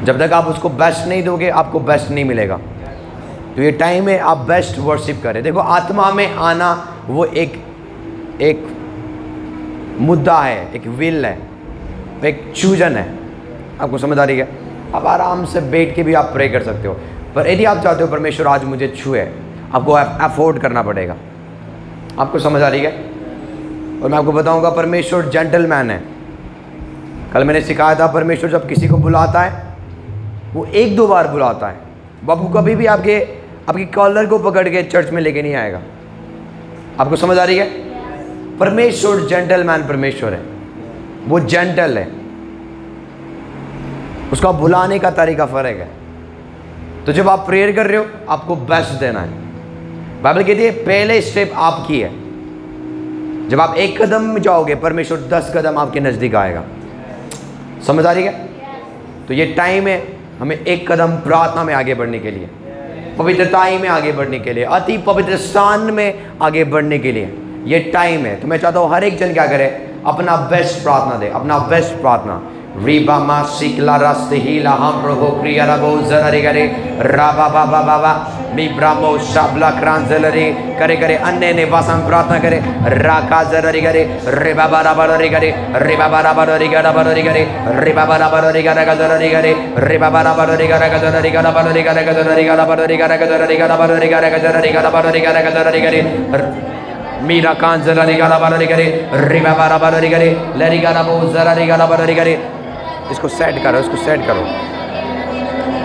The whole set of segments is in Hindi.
जब तक आप उसको बेस्ट नहीं दोगे आपको बेस्ट नहीं मिलेगा। तो ये टाइम है आप बेस्ट वर्शिप करें। देखो आत्मा में आना वो एक मुद्दा है, एक विल है, एक चूजन है। आपको समझ आ रही है? आप आराम से बैठ के भी आप प्रे कर सकते हो, पर यदि आप चाहते हो परमेश्वर आज मुझे छुए, आपको एफोर्ड करना पड़ेगा। आपको समझ आ रही है? और मैं आपको बताऊंगा परमेश्वर जेंटलमैन है। कल मैंने सिखाया था परमेश्वर जब किसी को बुलाता है वो 1-2 बार बुलाता है। वो आपको कभी भी आपकी कॉलर को पकड़ के चर्च में लेके नहीं आएगा। आपको समझ आ रही है? परमेश्वर जेंटलमैन परमेश्वर है, वो जेंटल है, उसका बुलाने का तरीका फर्क है। तो जब आप प्रेयर कर रहे हो आपको बेस्ट देना है। बाइबल कहती है पहले स्टेप आपकी है। जब आप 1 कदम में जाओगे परमेश्वर 10 कदम आपके नजदीक आएगा। समझ आ रही है? तो ये टाइम है हमें 1 कदम प्रार्थना में आगे बढ़ने के लिए, पवित्रताई में आगे बढ़ने के लिए, अति पवित्र स्थान में आगे बढ़ने के लिए ये टाइम है। तो मैं चाहता हूँ हर एक जन क्या करे, अपना बेस्ट प्रार्थना दे, अपना बेस्ट प्रार्थना। रीबा मा सिकला रास्ते ही लाहम रहो क्रिया रबो जररी करे राबा बाबा बाबा मी ब्राह्मो शाबला क्रांजलरी करे करे अन्य ने वासम प्रार्थना करे राका जररी करे रे बाबा राबरी करे रे बाबा राबरी गरा बररी करे रे बाबा राबरी गरा गजररी करे रे बाबा राबरी गरा गजररी गरा बररी गरा गजररी गरा बररी गरा गजररी गरा बररी गरा गजररी गरा बररी गरा गजररी करे मीरा कान जररी गरा बररी करे रे बाबा राबरी करे लरी गरा बो जररी गरा बररी करे। इसको सेट करो, इसको सेट करो।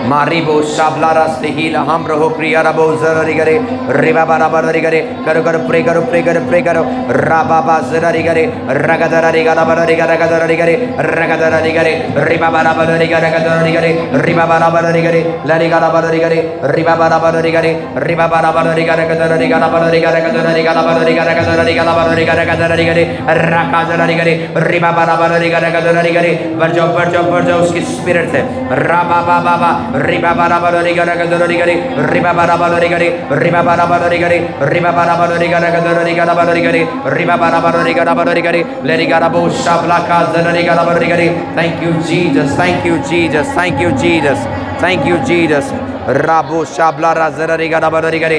मारीबो शाबला रास्ते ही हम रहो प्रिया रबो जररी करे रिबा बाबा ररी करे करो करो प्रे करो प्रे करो प्रे करो रा बाबा जररी करे रगदररी गरा बररी गरा गदररी करे रगदररी करे रिबा बाबा ररी गरा गदररी करे रिबा बाबा ररी करे लरी गरा बररी करे रिबा बाबा ररी करे रिबा बाबा ररी गरा गदररी गरा बररी गरा गदररी गरा बररी गरा गदररी गरा बररी गरा गदररी करे राका जररी करे रिबा बाबा ररी गरा गदररी करे बढ़ जाओ उसकी स्पिरिट से रा बाबा बाबा रिबा बाबा ररी गरा गदररी करे रिबा बाबा ररी करे रिबा बाबा ररी करे रिबा बाबा ररी गरा गदररी गरा बररी करे रिबा बाबा ररी गरा बररी करे लेरी गरा बो शाबला का जररी गरा बररी करे। Thank you Jesus, thank you Jesus, thank you Jesus, thank you Jesus. राबो शाबला राजररी गरा बररी करे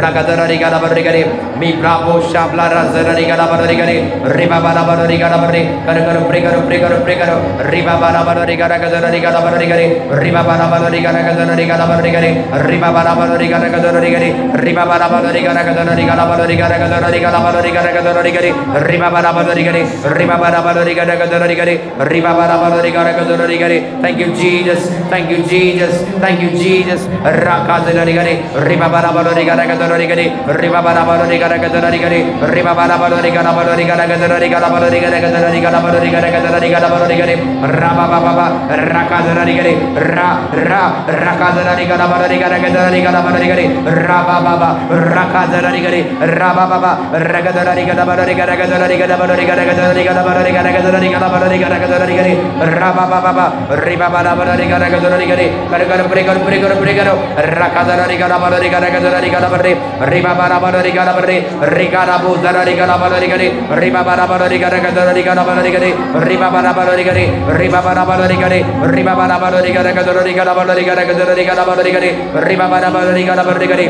रगदररी गरा बररी करे मी ब्राबो शाबला राजररी गरा बररी करे रिबा बाबा ररी गरा बररी कर कर प्रे करो प्रे करो प्रे करो रिबा बाबा ररी गरा गदररी गरा बररी करे रिबा बाबा ररी गरा गदररी गरा बररी करे रिबा बाबा ररी गरा गदररी करे रिबा बाबा ररी गरा गदररी गरा बररी गरा गदररी गरा बररी गरा गदररी करे रिबा बाबा ररी करे रिबा बाबा ररी गरा गदररी करे रिबा बाबा ररी गरा गदररी करे। Thank you Jesus, thank you Jesus, thank you Jesus. राका जररी करे रिबा बाबा ररी गरा गदररी करे रिबा बाबा ररी गरा गदररी करे रिबा बाबा ररी गरा बररी गरा गदररी गरा बररी गरा गदररी गरा बररी गरा गदररी गरा बररी करे राबा बाबा राका जररी करे रा रा राका जररी गरा बररी गरा गदररी गरा बररी करे राबा बाबा राका जररी करे राबा बाबा रगदररी गरा बररी गरा गदररी गरा बररी गरा गदररी गरा बररी गरा गदररी गरा बररी गरा गदररी करे राबा बाबा रिबा बाबा ररी गरा गदररी करे कर कर प्रे करो प्रे करो प्रे करो रका जररी गरा बररी गरा गदररी गरा बररी रिबा बाबा ररी गरा बररी रिगा राबो जररी गरा बररी करे रिबा बाबा ररी गरा गदररी गरा बररी करे रिबा बाबा ररी करे रिबा बाबा ररी करे रिबा बाबा ररी गरा गदररी गरा बररी गरा गदररी गरा बररी करे रिबा बाबा ररी गरा बररी करे।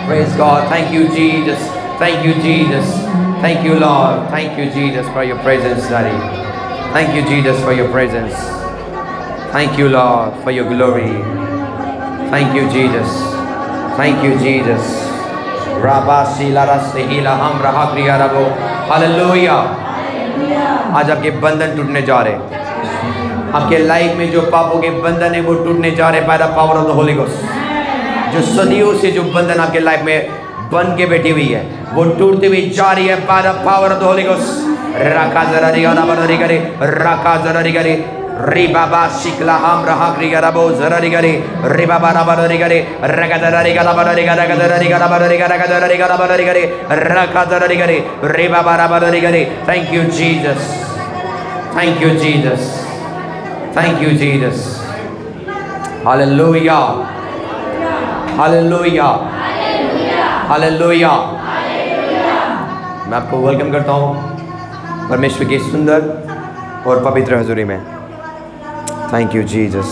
Praise God. Thank you Jesus, thank you Jesus, thank you Lord, thank you Jesus for your presence Daddy, thank you Jesus for your presence, thank you Lord for your glory, thank you Jesus, thank you Jesus. Rabba sila raste hila ham raha kriya rabo hallelujah. आज आपके बंधन टूटने जा रहे, आपके लाइफ में जो पापों के बंधन है वो टूटने जा रहे bye the power of the Holy ghost. जो सदियों से जो बंधन आपके लाइफ में बन के बैठी हुई है वो टूटती हुई जा रही है by the power of the Holy Ghost. राका जररी गरा बररी करे राका जररी करे री बाबा शिकला हम रहा क्रिया रबो जररी करे री बाबा रबरी करे रगदररी गरा बररी गरा गदररी गरा बररी गरा गदररी गरा बररी करे राका जररी करे री बाबा रबरी करे। Thank you Jesus, thank you Jesus, thank you Jesus. Hallelujah, hallelujah, hallelujah. मैं आपको वेलकम करता हूँ परमेश्वर की सुंदर और पवित्र हजूरी में। Thank you, Jesus.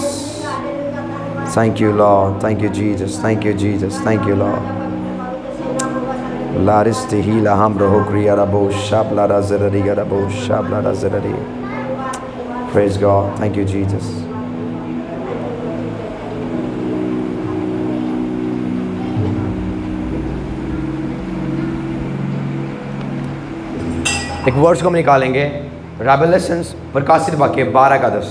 Thank you, Lord. Thank you, Jesus. Thank you, Jesus. Thank you, Lord. Laristi hila hamro hokriya rabo shabla razari rabo shabla razari. Praise God. Thank you, Jesus. एक वर्ड्स को हम निकालेंगे, रेवलेशंस प्रकाशित वाक्य 12 का 10।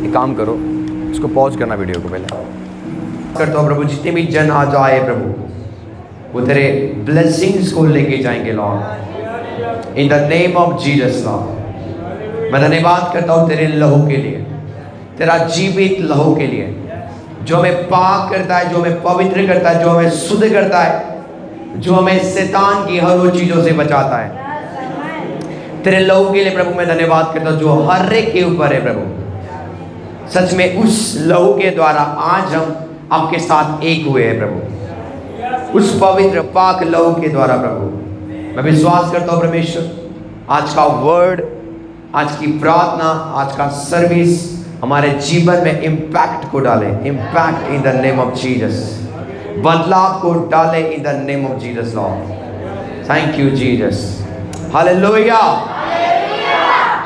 एक काम करो, इसको पॉज करना वीडियो को पहले। करता हूँ प्रभु, जितने भी जन आज आए प्रभु, वो तेरे ब्लेसिंग्स को लेके जाएंगे Lord, in the name of Jesus Lord. मैं धन्यवाद करता हूँ तेरे लहू के लिए, तेरा जीवित लहू के लिए, जो हमें पाक करता है, जो हमें पवित्र करता है, जो हमें शुद्ध करता है, जो हमें शैतान की हर वो चीज़ों से बचाता है। तेरे लहू के लिए प्रभु मैं धन्यवाद करता हूँ, जो हर एक के ऊपर है प्रभु। सच में उस लहू के द्वारा आज हम आपके साथ एक हुए हैं प्रभु, उस पवित्र पाक लहू के द्वारा प्रभु। मैं विश्वास करता हूँ परमेश्वर, आज का वर्ड, आज की प्रार्थना, आज का सर्विस हमारे जीवन में इम्पैक्ट को डाले, impact in the name of Jesus, बदलाव को डाले in the name of Jesus Lord. Thank you Jesus. Hallelujah,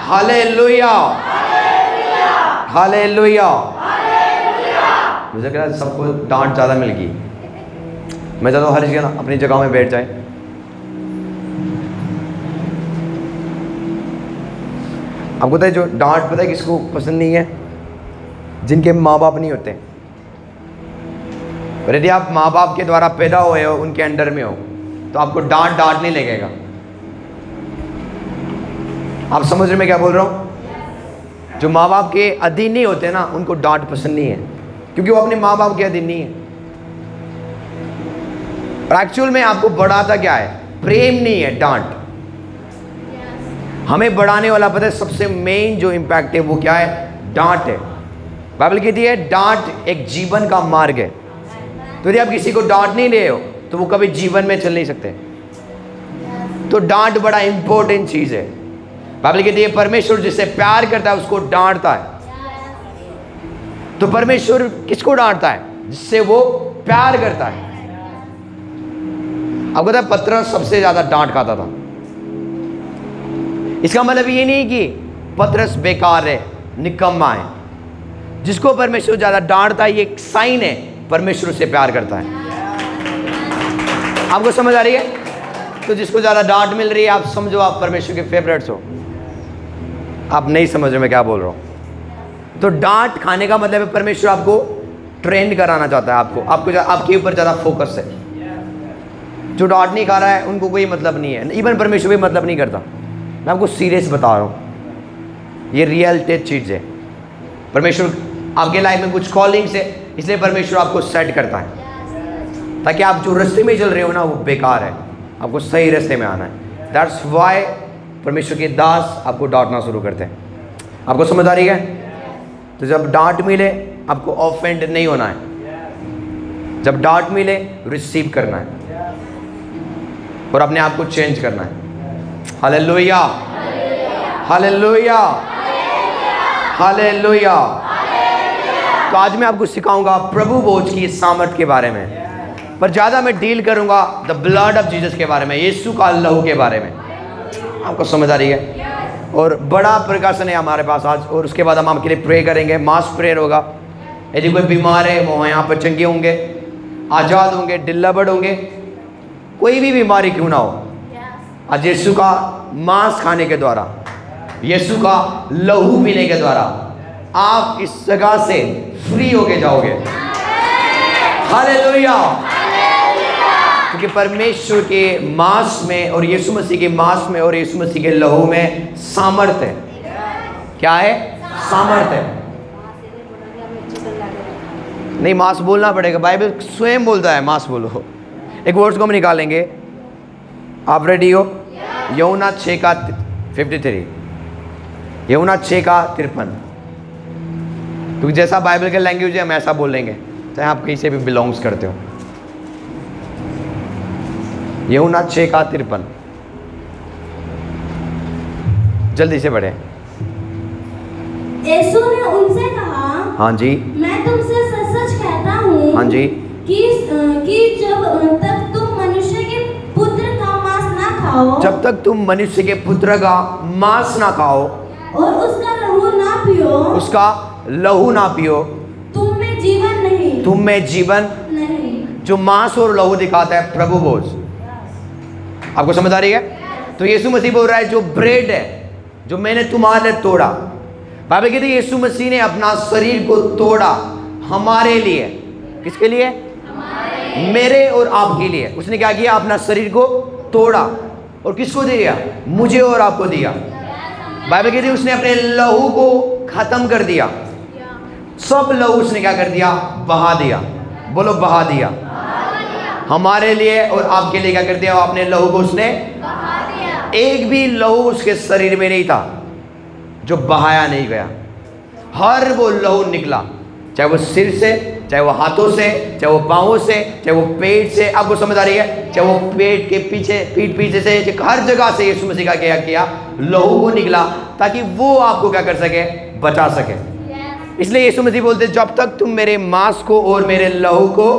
hallelujah, hallelujah. मुझे लग रहा है सबको डांट ज़्यादा मिल गई। मैं चाहता हूँ हर जगह अपनी जगह में बैठ जाए। आपको पता है जो डांट पता है किसको पसंद नहीं है? जिनके माँ बाप नहीं होते। पर यदि आप माँ बाप के द्वारा पैदा हुए हो, उनके अंडर में हो, तो आपको डांट नहीं लगेगा। आप समझ रहे मैं क्या बोल रहा हूँ? जो माँ बाप के अधीन नहीं होते ना, उनको डांट पसंद नहीं है, क्योंकि वो अपने माँ बाप के अधीन नहीं है। और एक्चुअल में आपको बढ़ाता क्या है? प्रेम नहीं है, डांट। हमें बढ़ाने वाला पता है सबसे मेन जो इम्पैक्ट है वो क्या है? डांट है। बाइबल कहती है डांट एक जीवन का मार्ग है। तो यदि आप किसी को डांट नहीं रहे हो तो वो कभी जीवन में चल नहीं सकते। तो डांट बड़ा इंपॉर्टेंट चीज़ है। बाइबल कहती है परमेश्वर जिससे प्यार करता है उसको डांटता है। तो परमेश्वर किसको डांटता है? जिससे वो प्यार करता है। आपको पता है पतरस सबसे ज़्यादा डांट खाता था। इसका मतलब ये नहीं कि पतरस बेकार है, निकम्मा है। जिसको परमेश्वर ज़्यादा डांटता है ये एक साइन है परमेश्वर से प्यार करता है। आपको समझ आ रही है? तो जिसको ज़्यादा डांट मिल रही है आप समझो आप परमेश्वर के फेवरेट्स हो। आप नहीं समझ रहे मैं क्या बोल रहा हूँ। तो डांट खाने का मतलब है परमेश्वर आपको ट्रेंड कराना चाहता है। आपको आपके ऊपर ज़्यादा फोकस है। जो डांट नहीं खा रहा है उनको कोई मतलब नहीं है, इवन परमेश्वर भी मतलब नहीं करता। मैं आपको सीरियस बता रहा हूँ, ये रियलिटी चीज़ है। परमेश्वर आपके लाइफ में कुछ कॉलिंग्स है, इसलिए परमेश्वर आपको सेट करता है ताकि आप जो रास्ते में चल रहे हो ना वो बेकार है, आपको सही रास्ते में आना है। दैट्स वाई परमेश्वर के दास आपको डांटना शुरू करते हैं। आपको समझ आ रही है? तो जब डांट मिले आपको ऑफेंड नहीं होना है। जब डांट मिले रिसीव करना है और अपने आप को चेंज करना है। Hallelujah, hallelujah, hallelujah. तो आज मैं आपको सिखाऊंगा प्रभु भोज की सामर्थ के बारे में, पर ज़्यादा मैं डील करूंगा द ब्लड ऑफ जीसस के बारे में, यीशु का लहू के बारे में। आपको समझ आ रही है? और बड़ा प्रकाशन है हमारे पास आज, और उसके बाद हम आपके लिए प्रे करेंगे। मास प्रेयर होगा। यदि कोई बीमार है वो यहाँ पर चंगे होंगे, आज़ाद होंगे, डिलीवर्ड होंगे। कोई भी बीमारी क्यों ना हो, आज यीशु का मांस खाने के द्वारा, यीशु का लहू पीने के द्वारा आप इस जगह से फ्री होके जाओगे। हालेलुया। क्योंकि परमेश्वर के मांस में और यीशु मसीह के मांस में और यीशु मसीह के लहू में सामर्थ है। क्या है? सामर्थ है। नहीं, मांस बोलना पड़ेगा। बाइबल स्वयं बोलता है मांस बोलो। एक वर्ड्स को हम निकालेंगे। आप रेडी हो? यूहन्ना 6 का 53, यूहन्ना 6 का 53। क्योंकि जैसा बाइबल के लैंग्वेज है हम ऐसा बोलेंगे, चाहे आप कहीं से भी बिलोंग्स करते हो। यूहन्ना 6 का 53, जल्दी से पढ़े। यीशु ने उनसे कहा, हाँ जी, मैं तुमसे सच सच कहता हूँ, हाँ जी, कि जब तक तुम मनुष्य के पुत्र का मांस ना खाओ, जब तक तुम मनुष्य के पुत्र का मांस ना खाओ और उसका लहू ना पियो, उसका लहू ना पियो, तुम में जीवन नहीं, तुम में जीवन नहीं। जो मांस और लहू दिखाता है प्रभु भोज। आपको समझ आ रही है? तो यीशु मसीह बोल रहा है जो ब्रेड है जो मैंने तुम्हारे लिए तोड़ा, बाइबल कहती है यीशु मसीह ने अपना शरीर को तोड़ा हमारे लिए। किसके लिए? मेरे और आपके लिए। उसने क्या किया? अपना शरीर को तोड़ा और किसको दिया? मुझे और आपको दिया। बाइबल कहती है उसने अपने लहू को खत्म कर दिया। सब लहू उसने क्या कर दिया? बहा दिया। बोलो बहा दिया। हमारे लिए और आपके लिए क्या कर दिया? अपने लहू को उसने बहा दिया। एक भी लहू उसके शरीर में नहीं था जो बहाया नहीं गया। हर वो लहू निकला, चाहे वो सिर से, चाहे वो हाथों से, चाहे वो पाँवों से, चाहे वो पेट से। आपको समझ आ रही है? चाहे वो पेट के पीछे, पीठ पीछे से, हर जगह से यीशु मसीह का क्या किया? लहू को निकला ताकि वो आपको क्या कर सके? बचा सके। इसलिए यीशु मसीह बोलते जब तक तुम मेरे मांस को और मेरे लहू को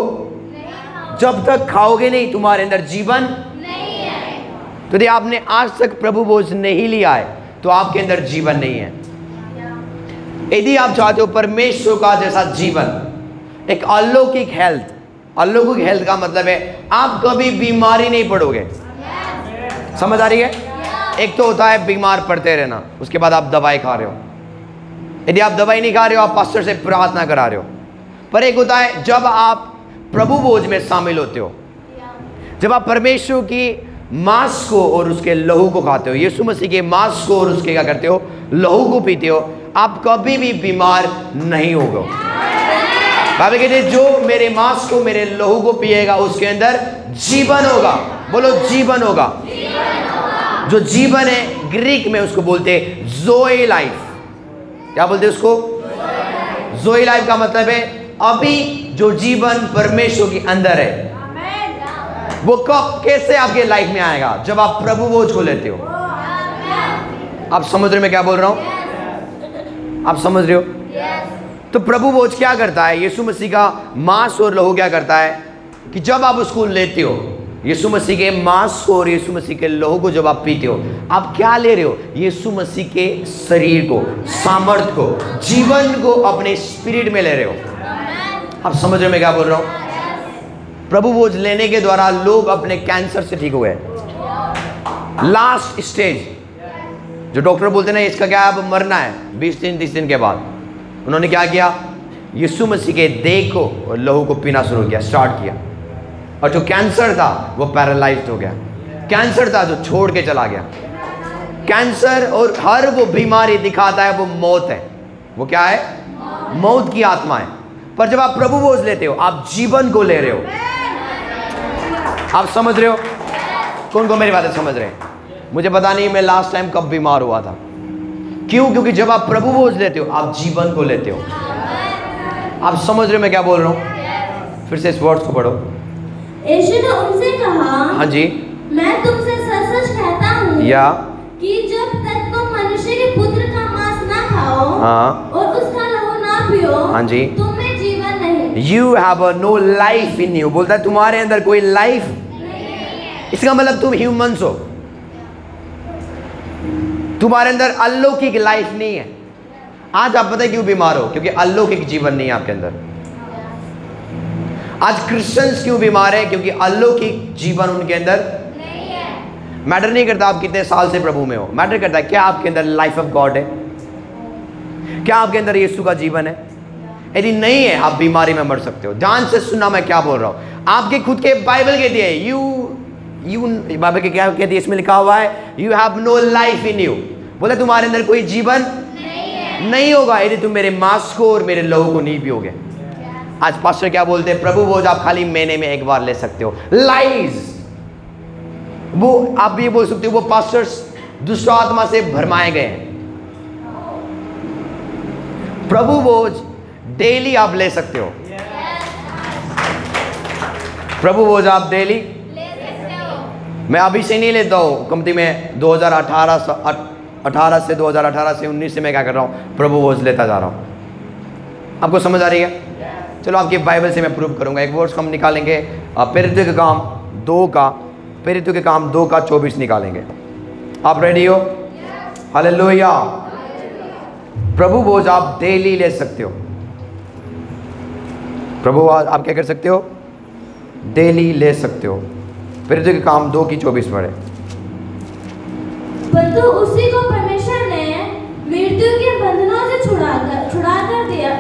जब तक खाओगे नहीं तुम्हारे अंदर जीवन नहीं है। तो यदि आपने आज तक प्रभु भोज नहीं लिया है तो आपके अंदर जीवन नहीं है। यदि आप चाहते हो परमेश्वर का जैसा जीवन, एक अलौकिक हेल्थ, अलौकिक हेल्थ का मतलब है आप कभी बीमारी नहीं पड़ोगे। समझ आ रही है? एक तो होता है बीमार पड़ते रहना, उसके बाद आप दवाई खा रहे हो। यदि आप दवाई नहीं खा रहे हो, आप पास्टर से प्रार्थना करा रहे हो। पर एक होता है जब आप प्रभु भोज में शामिल होते हो, जब आप परमेश्वर की मांस को और उसके लहू को खाते हो, यीशु मसीह के मांस को और उसके क्या करते हो? लहू को पीते हो, आप कभी भी बीमार नहीं होगे। बाइबल कहते हैं जो मेरे मांस को मेरे लहू को पिएगा उसके अंदर जीवन होगा। बोलो जीवन होगा। जो जीवन है ग्रीक में उसको बोलते हैं ज़ोए लाइफ। क्या बोलते हैं उसको? ज़ोए लाइफ का मतलब है अभी जो जीवन परमेश्वर के अंदर है वो कब कैसे आपके लाइफ में आएगा? जब आप प्रभु भोज को लेते हो। आप समझ रहे मैं क्या बोल रहा हूं? आप समझ रहे हो? तो प्रभु भोज क्या करता है? यीशु मसीह का मांस और लहू क्या करता है कि जब आप उसको लेते हो, यीशु मसीह के मांस को और यीशु मसीह के लहू को जब आप पीते हो, आप क्या ले रहे हो? यीशु मसीह के शरीर को, सामर्थ को, जीवन को अपने स्पिरिट में ले रहे हो। आप समझ रहे हो मैं क्या बोल रहा हूं? प्रभु भोज लेने के द्वारा लोग अपने कैंसर से ठीक हुए। लास्ट स्टेज जो डॉक्टर बोलते ना इसका क्या अब मरना है 20 दिन 30 दिन के बाद, उन्होंने क्या किया? यीशु मसीह के देह को और लहू को पीना शुरू किया, स्टार्ट किया। और जो कैंसर था वो पैरालाइज्ड हो गया। कैंसर था जो छोड़ के चला गया। कैंसर और हर वो बीमारी दिखाता है वो मौत है। वो क्या है? मौत की आत्मा है। पर जब आप प्रभु भोज लेते हो आप जीवन को ले रहे हो। आप समझ रहे हो? कौन कौन मेरी बातें समझ रहे हैं? मुझे पता नहीं मैं लास्ट टाइम कब बीमार हुआ था। क्यों? क्योंकि जब आप प्रभु भोज लेते हो आप जीवन को लेते हो। आप समझ रहे हो मैं क्या बोल रहा हूं? फिर से इस वर्ड्स को पढ़ो। यीशु ने उनसे कहा, हाँ जी, मैं तुमसे सच सच कहता हूँ या कि जब तक तुम मनुष्य के पुत्र का मांस ना खाओ हाँ और उसका लहू ना पियो, हाँ जी, तुम में जीवन नहीं। You have no life in you. बोलता है तुम्हारे अंदर कोई लाइफ नहीं है। इसका मतलब तुम ह्यूमंस हो, तुम्हारे अंदर अलौकिक लाइफ नहीं है। आज आप पता है क्यों बीमार हो? क्योंकि अलौकिक जीवन नहीं है आपके अंदर। आज क्रिश्चियंस क्यों बीमार है? क्योंकि अलौकिक जीवन उनके अंदर नहीं है। मैटर नहीं करता आप कितने साल से प्रभु में हो, मैटर करता है क्या आपके अंदर लाइफ ऑफ गॉड है, क्या आपके अंदर यीशु का जीवन है। यदि नहीं है आप बीमारी में मर सकते हो। ध्यान से सुनना मैं क्या बोल रहा हूं। आपके खुद के बाइबल कहती है यू बाइबल के क्या कहती है? इसमें लिखा हुआ है you have no life in you. बोले तुम्हारे अंदर कोई जीवन नहीं होगा यदि तुम मेरे मांस को और मेरे लहू को नहीं पियोगे। आज पास्टर क्या बोलते हैं? प्रभु भोज आप खाली महीने में एक बार ले सकते हो। लाइज। वो आप ये बोल सकते हो वो पास्टर्स दुष्ट आत्मा से भरमाए गए हैं। प्रभु भोज डेली आप ले सकते हो। प्रभु भोज आप डेली ले सकते हो। मैं अभी से नहीं लेता हूँ, कमती में 2018 2018 से 2018 से 19 से मैं क्या कर रहा हूँ, प्रभु भोज लेता जा रहा हूँ। आपको समझ आ रही है? चलो आपकी बाइबल से मैं प्रूव करूँगा। एक वर्ड्स को हम निकालेंगे प्रेरितों के काम 2 का, प्रेरितों के काम 2 का 24 निकालेंगे। आप रेडी हो? हालेलुया। प्रभु भोज आप डेली ले सकते हो। प्रभु आप क्या कर सकते हो? डेली ले सकते हो। प्रेरितों के काम 2 की 24 पढ़े। परंतु उसी को परमेश्वर ने मृत्यु के बंधनों से छुड़ाकर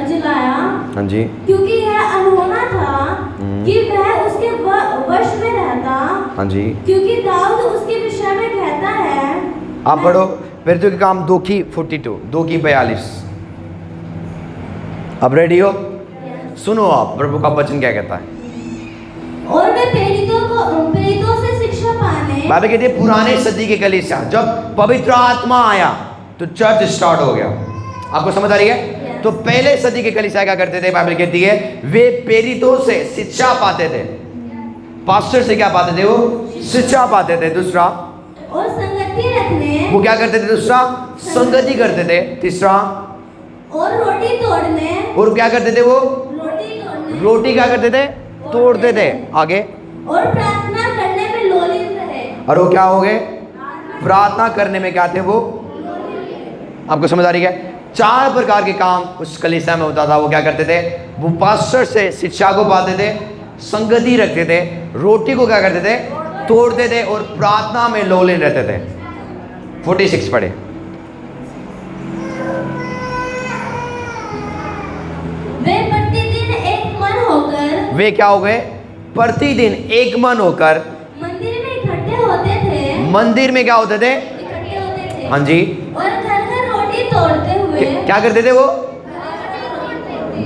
जिलाया। हाँ जी। क्योंकि यह अनहोना था कि वह उसके वश में रहता। हाँ जी। क्योंकि दाऊद उसके विषय में कहता है। आप पढ़ो प्रेरितों के काम 2 की 42, 2 की 42। अब रेडी हो? सुनो आप प्रभु का वचन क्या कहता है। और वे प्रेरितों से शिक्षा पाने। बाइबल कहती है पुराने सदी के कलीसिया, जब पवित्र आत्मा आया तो चर्च स्टार्ट हो गया। आपको समझ आ रही है? तो पहले सदी के कलीसिया क्या करते थे? बाइबल कहती है वे प्रेरितों से शिक्षा पाते थे। पास्टर से क्या पाते थे? वो शिक्षा पाते थे। दूसरा, और संगति रखने। वो क्या करते थे? दूसरा, संगति करते थे। तीसरा, और रोटी तोड़ने। और क्या करते थे? वो रोटी क्या करते थे? तोड़ते थे। आगे, और प्रार्थना करने में लोलित रहे। और वो क्या हो गए? प्रार्थना करने में क्या थे? वो। आपको समझ आ रही है? 4 प्रकार के काम उस कलीसिया में होता था। वो क्या करते थे? वो पास्टर से शिक्षा को पाते थे, संगति रखते थे, रोटी को क्या करते थे? तोड़ते थे, और प्रार्थना में लोलिन रहते थे। 46 पढ़े। वे क्या हो गए? प्रतिदिन एक मन होकर मंदिर में इकट्ठे होते थे। मंदिर में क्या होते थे? इकट्ठे होते थे। हाँ जी। और घर घर रोटी तोड़ते हुए क्या करते थे? वो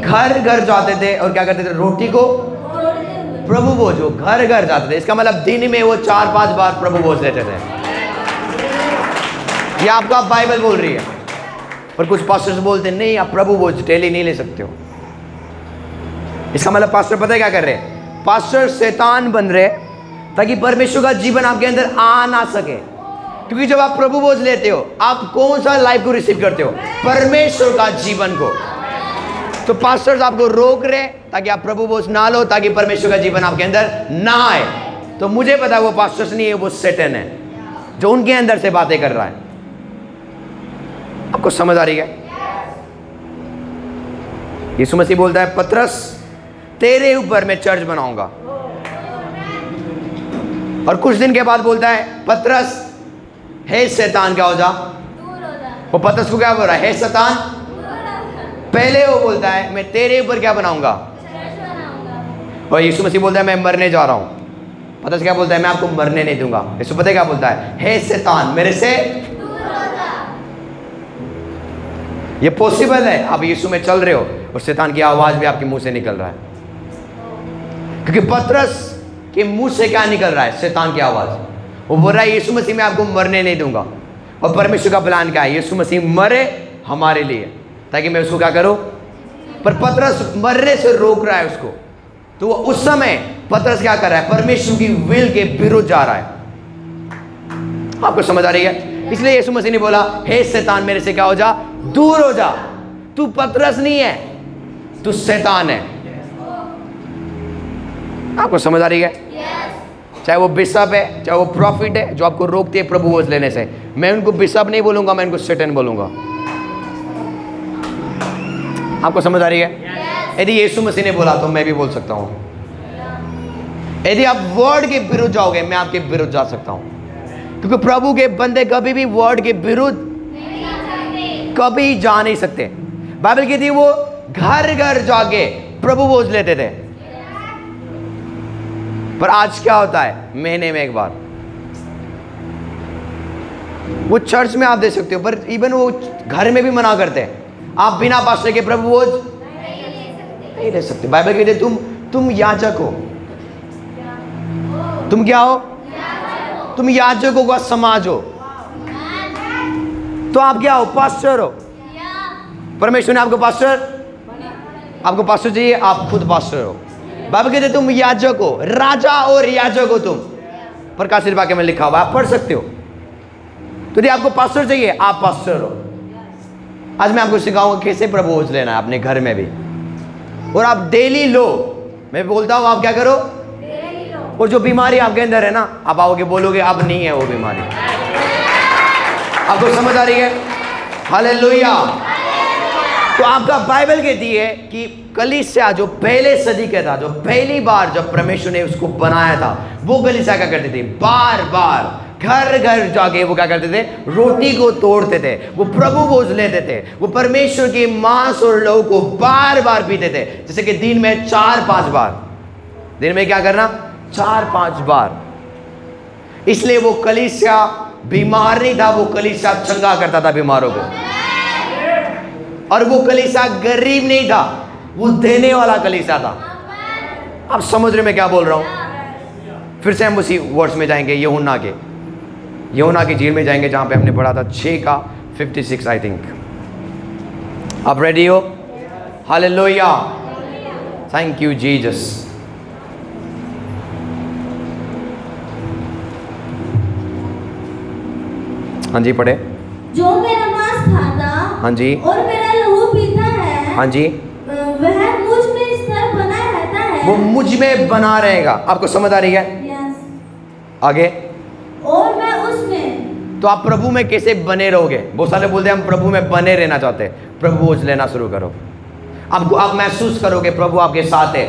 घर घर जाते थे और क्या करते थे? रोटी को तोड़ते हुए। प्रभु भोज वो घर घर जाते थे। इसका मतलब दिन में वो 4-5 बार प्रभु भोज लेते थे। ये आपका बाइबल बोल रही है। और कुछ पास्टर्स बोलते नहीं, आप प्रभु भोज डेली नहीं ले सकते हो। इसका मतलब पास्टर पता है क्या कर रहे हैं? पास्टर शैतान बन रहे ताकि परमेश्वर का जीवन आपके अंदर आ ना सके। क्योंकि जब आप प्रभु भोज लेते हो, आप कौन सा लाइफ को रिसीव करते हो? परमेश्वर का जीवन को। तो पास्टर्स आपको रोक रहे ताकि आप प्रभु भोज ना लो, ताकि परमेश्वर का जीवन आपके अंदर ना आए। तो मुझे पता है वो पास्टर्स नहीं है, वो शैतान है जो उनके अंदर से बातें कर रहा है। आपको समझ आ रही है? यीशु मसीह बोलता है पतरस तेरे ऊपर मैं चर्च बनाऊंगा। और कुछ दिन के बाद बोलता है पतरस हे शैतान क्या हो जा। वो पतरस को क्या बोल रहा है? हे शैतान। पहले वो बोलता है मैं तेरे ऊपर क्या बनाऊंगा? और यीशु मसीह बोलता है मैं मरने जा रहा हूं। पतरस क्या बोलता है? मैं आपको मरने नहीं दूंगा। यीशु पता है क्या बोलता है? हे शैतान मेरे से। ये पॉसिबल है, आप यीशु में चल रहे हो और शैतान की आवाज भी आपके मुंह से निकल रहा है। क्योंकि पतरस के मुंह से क्या निकल रहा है? शैतान की आवाज। वो बोल रहा है यीशु मसीह मैं आपको मरने नहीं दूंगा। और परमेश्वर का प्लान क्या है? यीशु मसीह मरे हमारे लिए ताकि मैं उसको क्या करूं? पर पतरस मरने से रोक रहा है उसको। तो वो उस समय पतरस क्या कर रहा है? परमेश्वर की विल के विरुद्ध जा रहा है। आपको समझ आ रही है? इसलिए यीशु मसीह ने बोला हे शैतान मेरे से क्या हो जा? दूर हो जा। तू पतरस नहीं है, तू शैतान है। आपको समझ आ रही है? चाहे वो बिशप है, चाहे वो प्रॉफिट है, जो आपको रोकती है प्रभु भोज लेने से। मैं उनको बिशप नहीं बोलूंगा, मैं उनको शैतान बोलूंगा। आपको समझ आ रही है? यदि यीशु मसीह ने बोला तो मैं भी बोल सकता हूं। यदि आप वर्ड के विरुद्ध जाओगे, मैं आपके विरुद्ध जा सकता हूं। क्योंकि प्रभु के बंदे कभी भी वर्ड के विरुद्ध कभी जा नहीं सकते। बाइबल कहती है वो घर घर जाके प्रभु भोज लेते थे। पर आज क्या होता है? महीने में एक बार। वो चर्च में आप दे सकते हो, पर इवन वो घर में भी मना करते हैं। आप बिना पास्टर के प्रभु भोज नहीं ले सकते। बाइबल कहती है तुम याजक हो। तुम क्या हो? तुम याजकों का समाज हो। तो आप क्या हो? पास्टर हो। परमेश्वर ने आपको पास्टर चाहिए, आप खुद पास्टर हो। बाइबल कहते तुम याजक हो, राजा और याजक हो तुम। प्रकाशित वाक्य में लिखा हुआ, आप पढ़ सकते हो। तो यदि आपको पास्टर चाहिए, आप पास्टर हो। आज मैं आपको सिखाऊंगा कैसे प्रपोज लेना है अपने घर में भी, और आप डेली लो। मैं बोलता हूं आप क्या करो, और जो बीमारी आपके अंदर है ना, आप आओगे बोलोगे अब नहीं है वो बीमारी। आपको समझ आ रही है? हालेलुया। तो आपका बाइबल कहती है कि कलीसिया जो पहले सदी का था, जो पहली बार जब परमेश्वर ने उसको बनाया था, वो कलीसिया क्या करते थे, बार बार घर घर जाके वो क्या करते थे, रोटी को तोड़ते थे, वो प्रभु भोज लेते थे, वो परमेश्वर के मांस और लहू को बार बार पीते थे। जैसे कि दिन में 4-5 बार, दिन में क्या करना, 4-5 बार। इसलिए वो कलीसिया बीमार नहीं था, वो कलीसिया चंगा करता था बीमारों को। और वो कलीसिया गरीब नहीं था, वो देने वाला कलीसिया था। आप समझ रहे मैं क्या बोल रहा हूं? फिर से हम उसी वर्ष में जाएंगे, यूहन्ना की झील में जाएंगे, जहां पे हमने पढ़ा था 6:56 आई थिंक। आप रेडी हो? Hallelujah, thank you Jesus. हाँ जी, पढ़े। जो मेरा मांस खाता, हाँ जी, और मेरा लहू पीता है, हाँ जी, वह मुझ में स्थिर बना रहता है, वो मुझ में बना रहेगा। आपको समझ आ रही है? यस। आगे, और मैं उसमें। तो आप प्रभु में कैसे बने रहोगे? बहुत सारे बोलते हैं हम प्रभु में बने रहना चाहते हैं। प्रभु भोज लेना शुरू करो, आपको आप महसूस करोगे प्रभु आपके साथ है।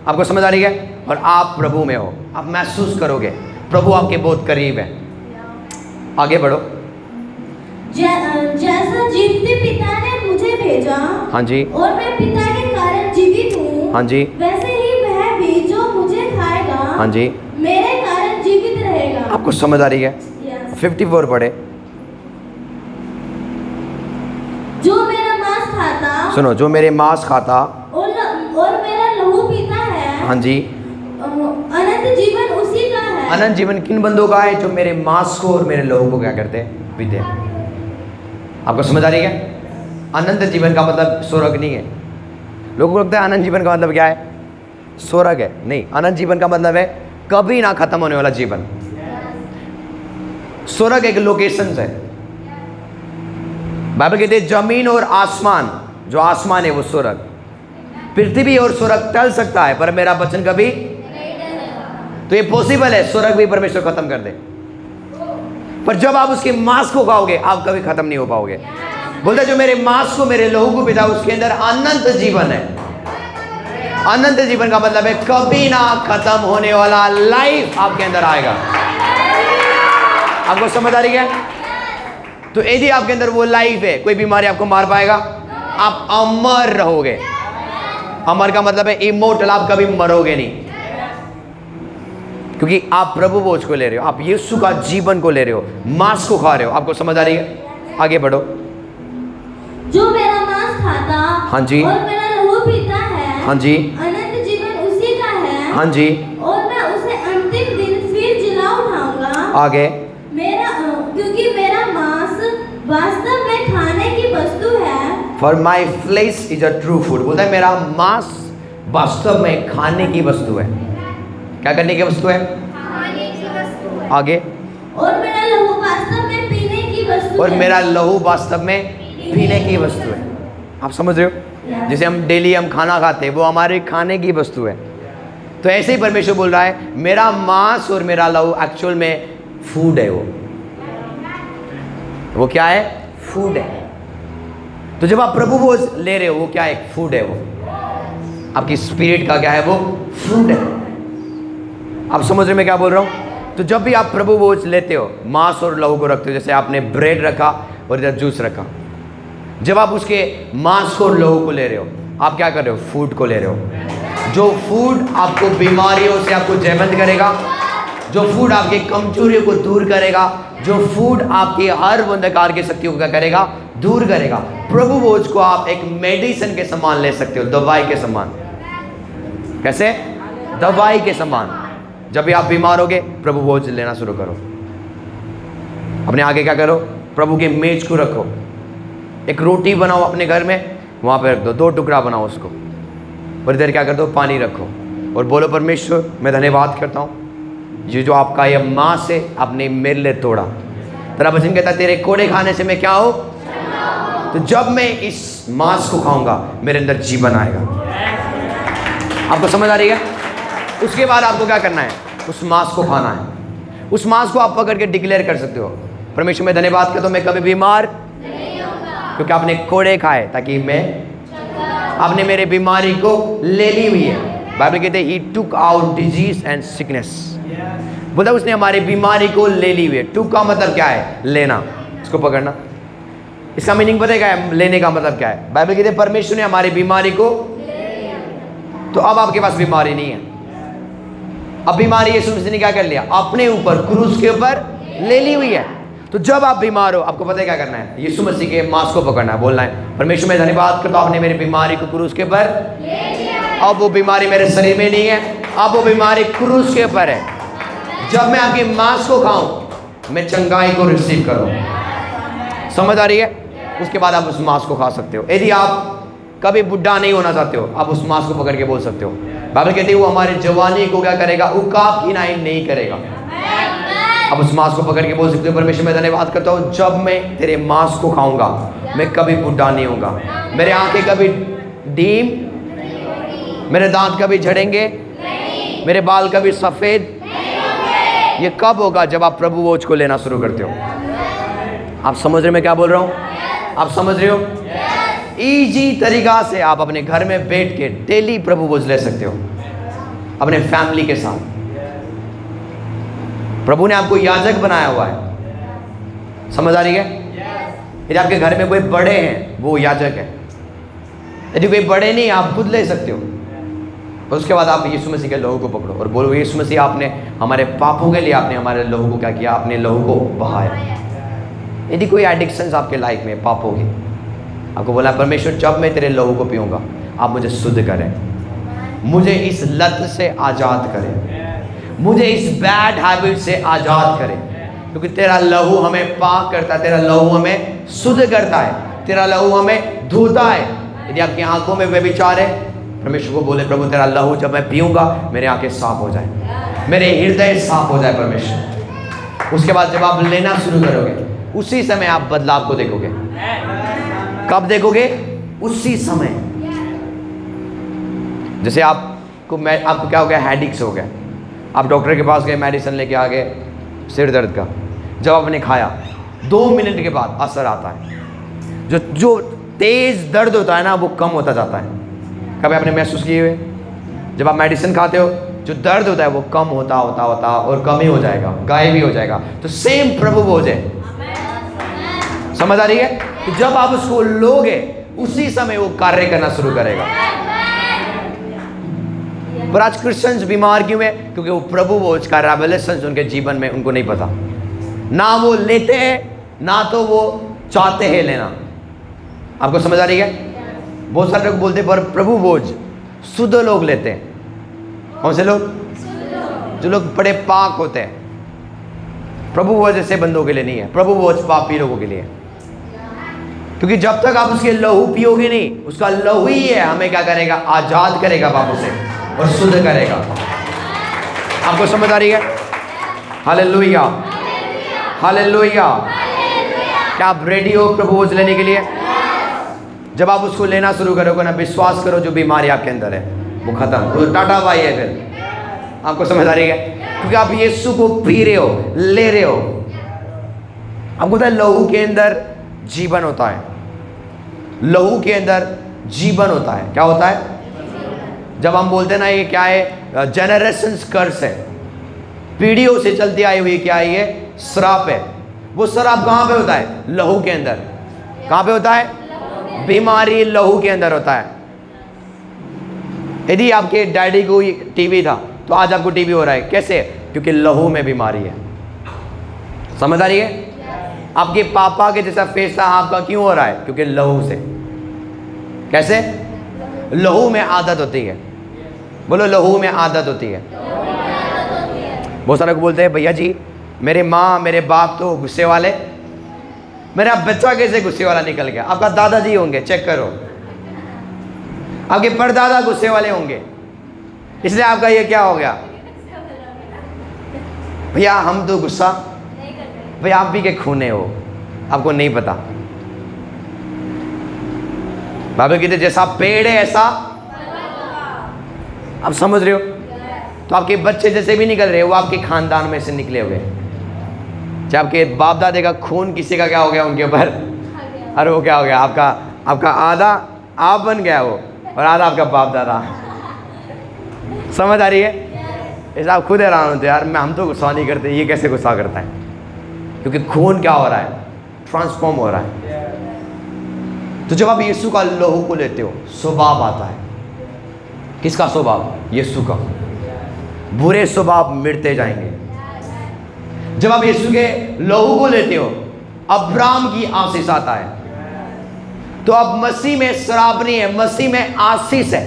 आपको समझ आ रही है? और आप प्रभु में हो, आप महसूस करोगे प्रभु आपके बहुत करीब है। आगे बढ़ो। जैसा जीवते पिता ने मुझे भेजा, हाँ जी, और मैं पिता के कारण जीवित हूँ, हाँ जी, वैसे ही वह भी जो मुझे खाएगा, हाँ जी, मेरे कारण जीवित रहेगा। आपको समझ आ रही है? यस। 54 पढ़े। जो मेरा मांस खाता, सुनो, जो मेरे मांस खाता और मेरा लहू पीता है, हाँ जी, अनंत जीवन उसी का है। अनंत जीवन किन बंदों का है? जो मेरे मांस को और मेरे लहू को क्या करते हैं, पीते हैं। आपको समझ आ रही है? अनंत जीवन का मतलब स्वर्ग नहीं है। लोगों को लगता है अनंत जीवन का मतलब क्या है, स्वर्ग है। नहीं, अनंत जीवन का मतलब है कभी ना खत्म होने वाला जीवन। स्वर्ग एक लोकेशन है। बाइबल कहते हैं जमीन और आसमान, जो आसमान है वो स्वर्ग, पृथ्वी और स्वर्ग टल सकता है पर मेरा वचन कभी। तो ये पॉसिबल है स्वर्ग भी परमेश्वर खत्म कर दे, पर जब आप उसके मांस को खाओगे आप कभी खत्म नहीं हो पाओगे। बोलते जो मेरे मांस को मेरे लहू को पीता उसके अंदर अनंत जीवन है। अनंत जीवन का मतलब है कभी ना खत्म होने वाला लाइफ आपके अंदर आएगा। आपको समझ आ रही है? तो यदि आपके अंदर वो लाइफ है, कोई बीमारी आपको मार पाएगा? आप अमर रहोगे। अमर का मतलब है इमोर्टल, आप कभी मरोगे नहीं, क्योंकि आप प्रभु भोज को ले रहे हो, आप यीशु का जीवन को ले रहे हो, मांस को खा रहे हो। आपको समझ आ रही है? आगे बढ़ो। जो मेरा मांस खाता, हाँ जी, और मेरा लहू पीता है, हाँ जी, अनंत जीवन उसी का है, हाँ जी, और मैं उसे अंतिम दिन फिर जिला उठाऊंगा। आगे, क्योंकि मेरा मांस वास्तव में खाने की वस्तु है। For my flesh is a true food. बोलता है मेरा मांस वास्तव में खाने की वस्तु है। क्या करने की वस्तु है? खाने की वस्तु है। आगे, और मेरा लहू वास्तव में पीने की वस्तु और है। मेरा लहू वास्तव में पीने की वस्तु है। आप समझ रहे हो? जैसे हम डेली हम खाना खाते हैं, वो हमारे खाने की वस्तु है। तो ऐसे ही परमेश्वर बोल रहा है मेरा मांस और मेरा लहू एक्चुअल में फूड है। वो क्या है? फूड है। तो जब आप प्रभु भोज ले रहे हो, वो क्या है? फूड है। वो आपकी स्पिरिट का क्या है? वो फूड है। आप समझ रहे मैं क्या बोल रहा हूँ? तो जब भी आप प्रभु भोज लेते हो, मांस और लहू को रखते हो, जैसे आपने ब्रेड रखा और इधर जूस रखा, जब आप उसके मांस को और लहू को ले रहे हो, आप क्या कर रहे हो? फूड को ले रहे हो। जो फूड आपको बीमारियों से आपको जयवंत करेगा, जो फूड आपके कमजोरियों को दूर करेगा, जो फूड आपकी हर अंधकार की शक्तियों को क्या करेगा? दूर करेगा। प्रभु भोज को आप एक मेडिसिन के समान ले सकते हो, दवाई के समान। कैसे? दवाई के समान। जब भी आप बीमार होगे, प्रभु भोज लेना शुरू करो। अपने आगे क्या करो? प्रभु के मेज को रखो। एक रोटी बनाओ अपने घर में, वहाँ पे रख दो, 2 टुकड़ा बनाओ उसको, और इधर क्या कर दो? पानी रखो, और बोलो परमेश्वर मैं धन्यवाद करता हूँ, ये जो आपका ये मांस है आपने मेरे लिए तोड़ा, तेरा वचन कहता है तेरे कोड़े खाने से मैं क्या हूं? तो जब मैं इस मांस को खाऊंगा मेरे अंदर जीवन आएगा। आपको समझ आ रही है? उसके बाद आपको क्या करना है? उस मांस को खाना है। उस मांस को आप पकड़ के डिक्लेयर कर सकते हो, परमेश्वर में धन्यवाद करता हूं मैं कभी बीमार नहीं होगा, क्योंकि आपने कोड़े खाए ताकि मैं, आपने मेरे बीमारी को ले ली हुई है। बाइबल कहते हैं he took out disease and sickness, बोला उसने हमारी बीमारी को ले ली हुई है। टुक का मतलब क्या है? लेना, इसको पकड़ना। इसका मीनिंग पता है क्या है? लेने का मतलब क्या है? बाइबल कहते हैं परमेश्वर ने हमारी बीमारी को, तो अब आपके पास बीमारी नहीं है। अब बीमारी यीशु मसीह ने क्या कर लिया? अपने ऊपर क्रूस के ऊपर ले ली हुई है। तो जब आप बीमार हो आपको पता है क्या करना है? यीशु मसीह के मांस को पकड़ना है, बोलना है परमेश्वर में धन्यवाद करता हूं आपने मेरी बीमारी को क्रूस के ऊपर, अब वो बीमारी मेरे शरीर में नहीं है, अब वो बीमारी क्रूस के ऊपर है। जब मैं आपके मांस को खाऊं मैं चंगाई को रिसीव करूं। समझ आ रही है? उसके बाद आप उस मांस को खा सकते हो। यदि आप कभी बुढ़ा नहीं होना चाहते हो आप उस मांस को पकड़ के बोल सकते हो। बाइबल कहती है वो हमारी जवानी को क्या करेगा? उकाब किनाई नहीं करेगा। अब उस मांस को पकड़ के बोल सकते हो परमेश्वर मैं धन्यवाद करता हूँ जब मैं तेरे मांस को खाऊंगा मैं कभी बुढ़ा नहीं होगा, मेरे आंखें कभी डीम, मेरे दांत कभी झड़ेंगे, मेरे बाल कभी सफेद। ये कब होगा? जब आप प्रभु भोज को लेना शुरू करते हो। आप समझ रहे मैं क्या बोल रहा हूँ? आप समझ रहे हो? इजी तरीका से आप अपने घर में बैठ के डेली प्रभु भोज ले सकते हो अपने फैमिली के साथ। प्रभु ने आपको याजक बनाया हुआ है। समझ आ रही है? यदि आपके घर में कोई बड़े हैं वो याजक है, यदि कोई बड़े नहीं आप खुद ले सकते हो। और उसके बाद आप यीशु मसीह के लहू को पकड़ो और बोलो यीशु मसीह आपने हमारे पापों के लिए आपने हमारे लहू को क्या किया? आपने लहू को बहाया। यदि कोई एडिक्शंस आपके लाइफ में पापों की, आपको बोला परमेश्वर जब मैं तेरे लहू को पीऊँगा आप मुझे शुद्ध करें, मुझे इस लत से आज़ाद करें, मुझे इस बैड हैबिट से आज़ाद करें, क्योंकि तेरा लहू हमें पाक करता है, तेरा लहू हमें शुद्ध करता है, तेरा लहू हमें धोता है। यदि आपकी आंखों में व्यभिचार है परमेश्वर को बोले प्रभु तेरा लहू जब मैं पीऊँगा मेरे आंखें साफ हो जाए, मेरे हृदय साफ हो जाए परमेश्वर। उसके बाद जब आप लेना शुरू करोगे उसी समय आप बदलाव को देखोगे। कब देखोगे? उसी समय। जैसे आपको क्या हो गया? हेडेक्स हो गया, आप डॉक्टर के पास गए, मेडिसिन लेके आ गए सिर दर्द का, जब आपने खाया 2 मिनट के बाद असर आता है। जो तेज दर्द होता है ना वो कम होता जाता है। कभी आपने महसूस किए हुए? जब आप मेडिसिन खाते हो जो दर्द होता है वो कम होता और कम ही हो जाएगा, गायब ही हो जाएगा। तो सेम प्रभु भोज है। समझ आ रही है? तो जब आप उसको लोगे उसी समय वो कार्य करना शुरू करेगा। पर आज क्रिश्चियंस बीमार क्यों है? क्योंकि वो प्रभु भोज का रेवलेशन उनके जीवन में उनको नहीं पता, ना वो लेते हैं ना तो वो चाहते हैं लेना। आपको समझ आ रही है? बहुत सारे लोग बोलते हैं पर प्रभु भोज शुद्ध लोग लेते हैं। कौन से लोग? जो लोग बड़े पाक होते हैं। प्रभु भोज ऐसे बंदों के लिए नहीं है, प्रभु भोज पापी लोगों के लिए है। क्योंकि जब तक आप उसके लहू पियोगे नहीं, उसका लहू ही है हमें क्या करेगा? आजाद करेगा पापों से और शुद्ध करेगा। आपको समझ आ रही है? Hallelujah, hallelujah. क्या आप रेडी हो प्रभु भोज लेने के लिए? जब आप उसको लेना शुरू करोगे ना, विश्वास करो जो बीमारी आपके अंदर है वो खत्म, वो टाटा बाई है फिर। आपको समझ आ रही है? क्योंकि आप यीशु को पी रहे हो, ले रहे हो। आपको पता है लहू के अंदर जीवन होता है, लहू के अंदर जीवन होता है। क्या होता है? जब हम बोलते हैं ना ये क्या है? जेनरेशंस कर्स है, पीढ़ियों से चलती आई हुई क्या है? ये श्राप है। वो श्राप कहाँ पे होता है? लहू के अंदर। कहाँ पे होता है? बीमारी लहू के अंदर होता है। यदि आपके डैडी को टीबी था तो आज आपको टीबी हो रहा है। कैसे? क्योंकि लहू में बीमारी है। समझ आ रही है? आपके पापा के जैसा फेस था आपका क्यों हो रहा है? क्योंकि लहू से। कैसे? लहू में आदत होती है। बोलो लहू में आदत होती है। बहुत सारे को बोलते हैं भैया जी मेरे माँ मेरे बाप तो गुस्से वाले, मेरा बच्चा कैसे गुस्से वाला निकल गया? आपका दादाजी होंगे, चेक करो। आपके परदादा गुस्से वाले होंगे, इसलिए आपका ये क्या हो गया? भैया हम तो गुस्सा भाई आप भी के खूने हो, आपको नहीं पता। बाइबल कहते जैसा पेड़ है ऐसा, आप समझ रहे हो? तो आपके बच्चे जैसे भी निकल रहे हैं वो आपके खानदान में से निकले हुए हैं। चाहे आपके बाप दादे का खून किसी का क्या हो गया उनके ऊपर, अरे वो क्या हो गया, आपका आधा आप बन गया वो और आधा आपका बाप दादा। समझ आ रही है? ऐसा आप खुद हैरान होते यार, हम तो गुस्सा नहीं करते, ये कैसे गुस्सा करता है? क्योंकि खून क्या हो रहा है, ट्रांसफॉर्म हो रहा है। तो जब आप यीशु का लहू को लेते हो स्वभाव आता है। किसका स्वभाव? यीशु का। बुरे स्वभाव मिटते जाएंगे। जब आप यीशु के लहू को लेते हो अब्राहम की आशीष आता है। तो अब मसीह में शराब नहीं है, मसीह में आशीष है।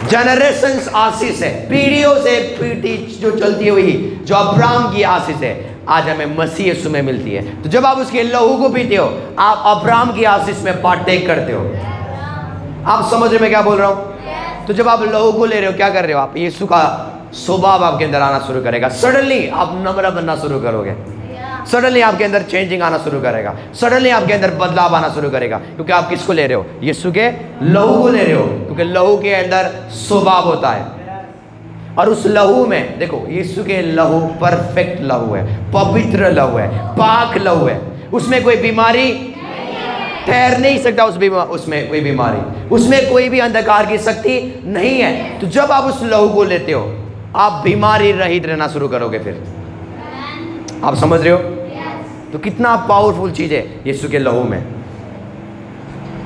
जनरेशंस आशीष है, पीढ़ियों से पीढ़ी जो चलती हुई जो अब्राहम की आशीष है आज हमें मसीह यीशु में मिलती है। तो जब आप उसके लहू को पीते हो आप अब्राहम की आशीष में पार्टेक करते हो। आप समझ रहे मैं क्या बोल रहा हूं? तो जब आप लहू को ले रहे हो क्या कर रहे हो? आप यीशु का स्वभाव आपके अंदर आना शुरू करेगा। सडनली आप नम्र बनना शुरू करोगे, सडनली आपके अंदर चेंजिंग आना शुरू करेगा, सडनली आपके अंदर बदलाव आना शुरू करेगा। क्योंकि आप किसको ले रहे हो? यीशु के लहू को ले रहे हो। क्योंकि लहू के अंदर स्वभाव होता है। और उस लहू में देखो, यीशु के लहू परफेक्ट लहू है, पवित्र लहू है, पाक लहू है। उसमें कोई बीमारी ठहर नहीं सकता, उसमें कोई बीमारी, उसमें कोई भी अंधकार की शक्ति नहीं है। तो जब आप उस लहू को लेते हो आप बीमारी रहित रहना शुरू करोगे। फिर आप समझ रहे हो? तो कितना पावरफुल चीज है यीशु के लहू में।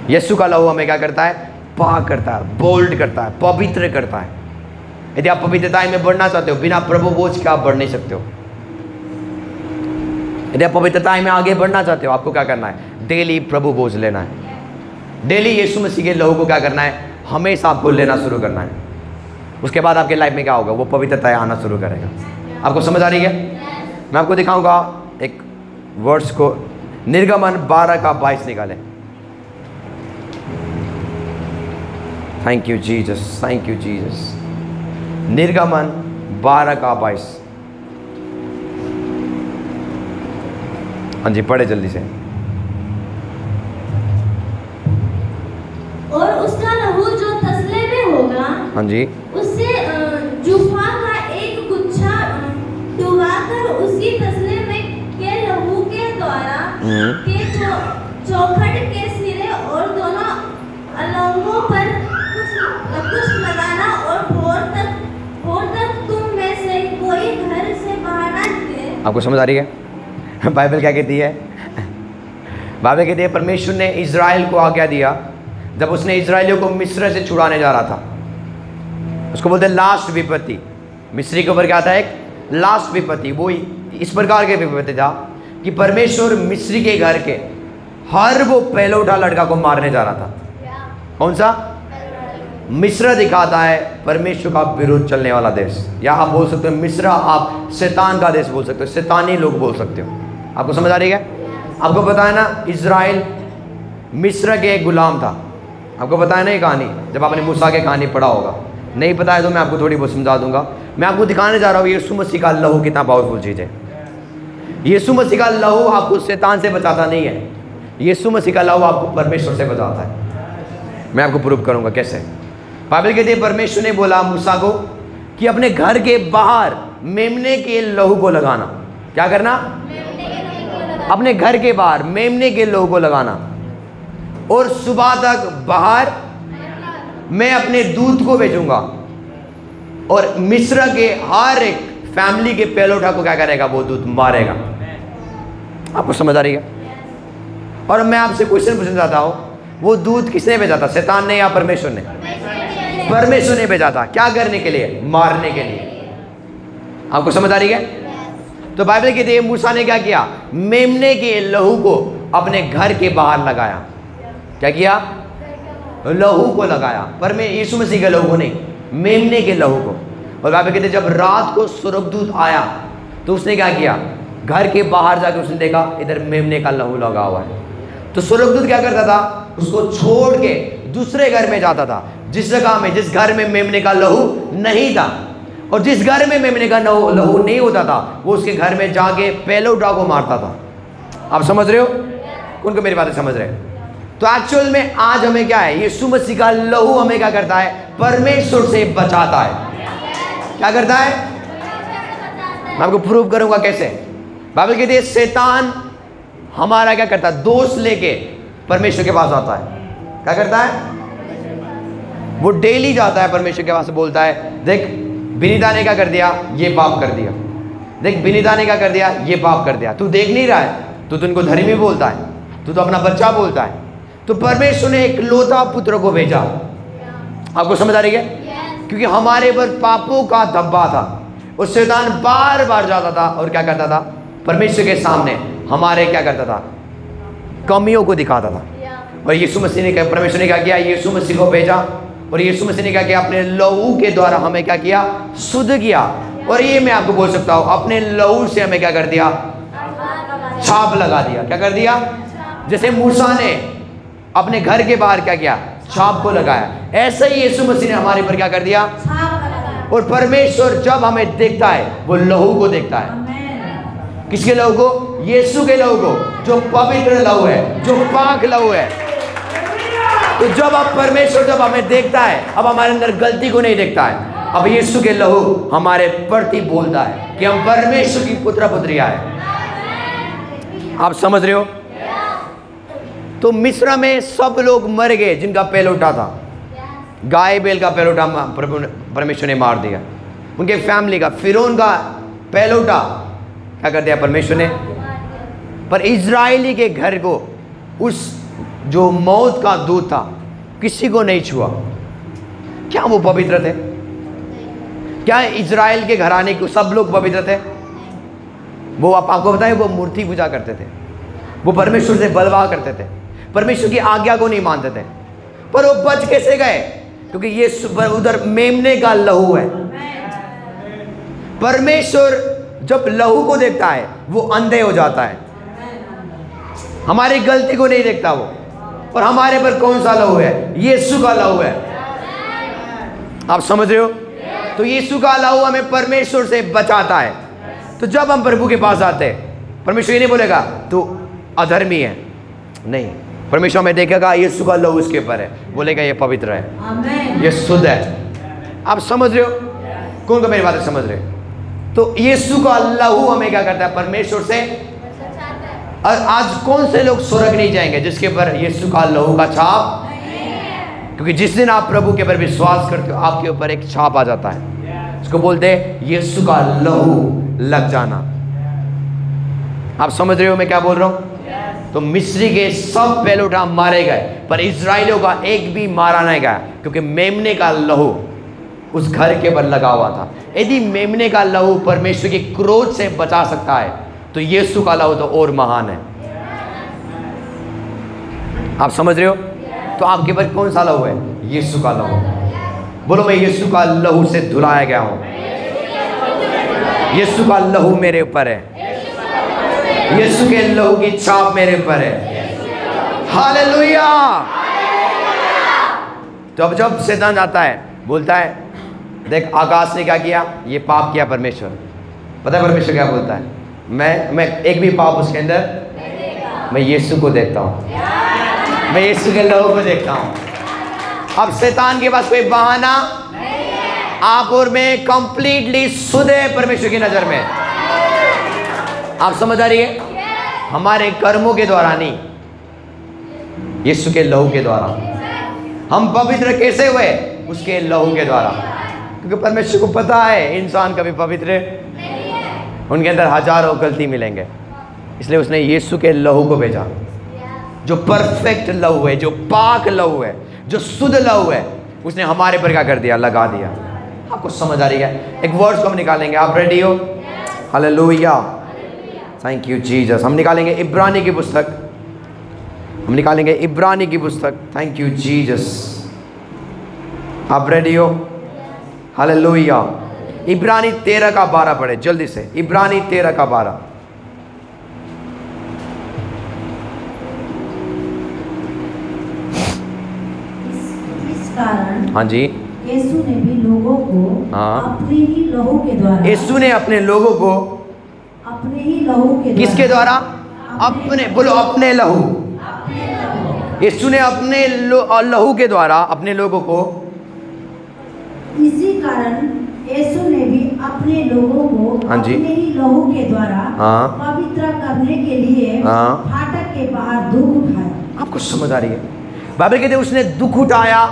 यीशु का लहू हमें क्या करता है? पाक करता है, बोल्ड करता है, पवित्र करता है। यदि आप पवित्रता में बढ़ना चाहते हो, बिना प्रभु बोझ के आप बढ़ नहीं सकते हो। यदि आप पवित्रता में आगे बढ़ना चाहते हो आपको क्या करना है? डेली प्रभु बोझ लेना है। डेली यीशु मसीह के लहू को क्या करना है? हमेशा आपको लेना शुरू करना है। उसके बाद आपके लाइफ में क्या होगा? वो पवित्रता आना शुरू करेगा। आपको समझ आ रही है? मैं आपको दिखाऊंगा एक वर्ड्स को। निर्गमन 12:22 निकालें। Thank you Jesus, thank you Jesus. निर्गमन 12:22। हाँ जी, पढ़े जल्दी से। और उसका लहू जो तसले में होगा, हाँ जी, उससे जुफा का एक गुच्छा डुबाकर उसी तसले में के लहू के द्वारा के चौखट के सिरे और दोनों अलंगों पर कुछ लगाना और भोर तक तुम में से कोई घर से बाहर ना निकले। आपको समझ आ रही है? बाइबल क्या कहती है? बाइबल कहती है परमेश्वर ने इजराइल को आज्ञा दिया जब उसने इजराइलियों को मिस्र से छुड़ाने जा रहा था। उसको बोलते हैं लास्ट विपत्ति। मिस्री के ऊपर क्या था? एक लास्ट विपत्ति। वो इस प्रकार के विपत्ति था कि परमेश्वर मिस्री के घर के हर वो पहलौठा लड़का को मारने जा रहा था। कौन सा? मिस्र दिखाता है परमेश्वर का विरुद्ध चलने वाला देश, या आप बोल सकते हो मिस्र, आप शैतान का देश बोल सकते हो, शैतानी लोग बोल सकते हो। आपको समझ आ रही है? आपको पता है ना इजराइल मिस्र के एक गुलाम था। आपको पता है ना ये कहानी? जब आपने मूसा की कहानी पढ़ा होगा। नहीं पता है तो मैं आपको थोड़ी बहुत समझा दूंगा। मैं आपको दिखाने जा रहा हूँ यीशु मसीह का लहू कितना पावरफुल चीज़ है। यीशु मसीह का लहू आपको शैतान से बचाता नहीं है, यीशु मसीह का लहू आपको परमेश्वर से बचाता है। मैं आपको प्रूव करूंगा कैसे। बाइबल कहती है परमेश्वर ने बोला मूसा को कि अपने घर के बाहर मेमने के लहू को लगाना। क्या करना? अपने घर के बाहर मेमने के लहू को लगाना, और सुबह तक बाहर मैं अपने दूत को भेजूंगा और मिस्र के हर एक फैमिली के पहलौठा को क्या करेगा? वो दूत मारेगा। आपको समझ आ रही है? और मैं आपसे क्वेश्चन पूछना चाहता हूं, वो दूत किसने भेजा था? शैतान ने या परमेश्वर ने? परमेश्वर ने भेजा था। क्या करने के लिए? मारने के लिए। आपको समझ आ रही है? तो बाइबल कहती है मूसा ने क्या किया? मेमने के लहू को अपने घर के बाहर लगाया। क्या किया? लहू को लगाया, पर मैं यीशु मसीह के लहू को नहीं, मेमने के लहू को। और बाइबल कहते जब रात को स्वर्गदूत आया तो उसने क्या किया? घर के बाहर जाकर उसने देखा इधर मेमने का लहू लगा हुआ है। तो स्वर्गदूत क्या करता था? उसको छोड़ के दूसरे घर में जाता था, जिस जगह में, जिस घर में मेमने का लहू नहीं था। और जिस घर में मेमने का लहू नहीं होता था वो उसके घर में जाके पेलौठा को मारता था। आप समझ रहे हो? कौन को मेरी बातें समझ रहे हैं? तो एक्चुअल में आज हमें क्या है, यीशु मसीह का लहू हमें क्या करता है, परमेश्वर से बचाता है। क्या करता है? मैं आपको प्रूव करूंगा कैसे। बाइबल कहती है शैतान हमारा क्या करता है, दोष लेके परमेश्वर के पास आता है। क्या करता है? वो डेली जाता है परमेश्वर के पास, बोलता है देख बिनीता ने क्या कर दिया, ये पाप कर दिया, देख बिनीता ने क्या कर दिया, ये पाप कर दिया, तू देख नहीं रहा है, तू तो उनको धर्मी बोलता है, तू तो अपना बच्चा बोलता है। तो परमेश्वर ने एक लौता पुत्र को भेजा। आपको समझ आ रही है? क्योंकि हमारे पर पापों का धब्बा था और शैतान बार बार जाता था और क्या करता था, परमेश्वर के सामने हमारे क्या करता था, कमियों को दिखाता था। और यीशु मसीह ने क्या, परमेश्वर ने क्या किया, यीशु मसीह को भेजा और यीशु मसीह ने क्या किया, अपने लहू के द्वारा हमें क्या किया, शुद्ध किया। और ये मैं आपको बोल सकता हूँ, अपने लहू से हमें क्या कर दिया, छाप लगा दिया। क्या कर दिया? जैसे मूसा ने अपने घर के बाहर क्या किया, छाप को लगाया, ऐसा ही यीशु मसीह ने हमारे पर क्या कर दिया, और परमेश्वर जब हमें देखता है वो लहू को देखता है। किसके लहू को? यीशु के लहू को, जो पवित्र लहू है, जो पाक लहू है। तो जब आप परमेश्वर जब हमें देखता है, अब हमारे अंदर गलती को नहीं देखता है, अब यीशु के लहू हमारे प्रति बोलता है कि हम परमेश्वर की पुत्र पुत्रियां हैं। आप समझ रहे हो? तो मिस्र में सब लोग मर गए जिनका पेलौठा था, गाय बैल का पेलौठा परमेश्वर ने मार दिया। उनके फैमिली का, फिरौन का पेलौठा क्या कर दिया परमेश्वर ने। पर इजरायली के घर को उस जो मौत का दूत था किसी को नहीं छुआ। क्या वो पवित्र थे? क्या इजराइल के घराने को सब लोग पवित्र थे? वो आपको बताएं, वो मूर्ति पूजा करते थे, वो परमेश्वर से बलवा करते थे, परमेश्वर की आज्ञा को नहीं मानते थे। पर वो बच कैसे गए? क्योंकि ये उधर मेमने का लहू है। परमेश्वर जब लहू को देखता है वो अंधे हो जाता है, हमारी गलती को नहीं देखता वो। और हमारे पर कौन सा लहू है? यीशु का लहू है। आप समझ रहे हो? तो यीशु का लहू हमें परमेश्वर से बचाता है। तो जब हम प्रभु के पास आते हैं, परमेश्वर ये नहीं बोलेगा तू अधर्मी है, नहीं, परमेश्वर हमें देखेगा यीशु का लहू इसके ऊपर है, बोलेगा ये पवित्र है, ये शुद्ध है। आप समझ रहे हो? कौन को मेरी बातें समझ रहे हो? तो यीशु का लहू हमें क्या करता है, परमेश्वर से। और आज कौन से लोग स्वर्ग नहीं जाएंगे जिसके ऊपर यीशु का लहू का छाप? क्योंकि जिस दिन आप प्रभु के ऊपर विश्वास करते हो आपके ऊपर एक छाप आ जाता है, उसको बोलते हैं यीशु का लहू लग जाना। आप समझ रहे हो मैं क्या बोल रहा हूं? तो मिस्री के सब पेलौठा मारे गए पर इजराइलियों का एक भी मारा नहीं गया, क्योंकि मेमने का लहू उस घर के ऊपर लगा हुआ था। यदि मेमने का लहू परमेश्वर के क्रोध से बचा सकता है तो यीशु का लहू तो और महान है। आप समझ रहे हो? तो आपके ऊपर कौन सा लहू है? यीशु का लहू। बोलो मैं यीशु का लहू से धुलाया गया हूं, यीशु का लहू मेरे ऊपर है, यीशु के लहू की छाप मेरे ऊपर है। हालेलुया। तो अब जब शैतान आता है बोलता है देख आकाश ने क्या किया, ये पाप किया परमेश्वर। पता है परमेश्वर क्या बोलता है? मैं एक भी पाप उसके अंदर, मैं यीशु को देखता हूँ, मैं यीशु के लहू को देखता हूँ। अब शैतान के पास कोई बहाना, आप और मैं कंप्लीटली शुद्ध है परमेश्वर की नजर में। आप समझ आ रही है? हमारे कर्मों के द्वारा नहीं, यीशु के लहू के द्वारा। हम पवित्र कैसे हुए? उसके लहू के द्वारा। क्योंकि परमेश्वर को पता है इंसान कभी पवित्र, उनके अंदर हजारों गलती मिलेंगे, इसलिए उसने यीशु के लहू को भेजा, जो परफेक्ट लहू है, जो पाक लहू है, जो शुद्ध लहू है, उसने हमारे पर क्या कर दिया, लगा दिया। आपको समझ आ रही है? एक वर्ड्स को हम निकालेंगे, आप रेडी हो? Hallelujah, thank you Jesus. हम निकालेंगे इब्रानी की पुस्तक, हम निकालेंगे इब्रानी की पुस्तक। Thank you Jesus. आप रेडी हो? हालेलुया। इब्रानी 13 का 12 पढ़े जल्दी से। इब्रानी 13 का 12। इस कारण हाँ जी, यीशु ने भी लोगों को हाँ। अपने ही लहू के द्वारा, यीशु ने अपने लोगों को अपने ही लहू के द्वारा, किसके द्वारा? अपने, बोलो अपने लहू। यीशु ने अपने लहू के द्वारा अपने लोगों को, इसी कारण यीशु ने भी अपने लोगों को हाँ जी। अपने ही लहू के द्वारा हाँ। पवित्र करने के लिए हाँ। फाटक के बाहर दुख उठाया। आपको समझ आ रही है? बाइबल कहते हैं उसने दुख उठाया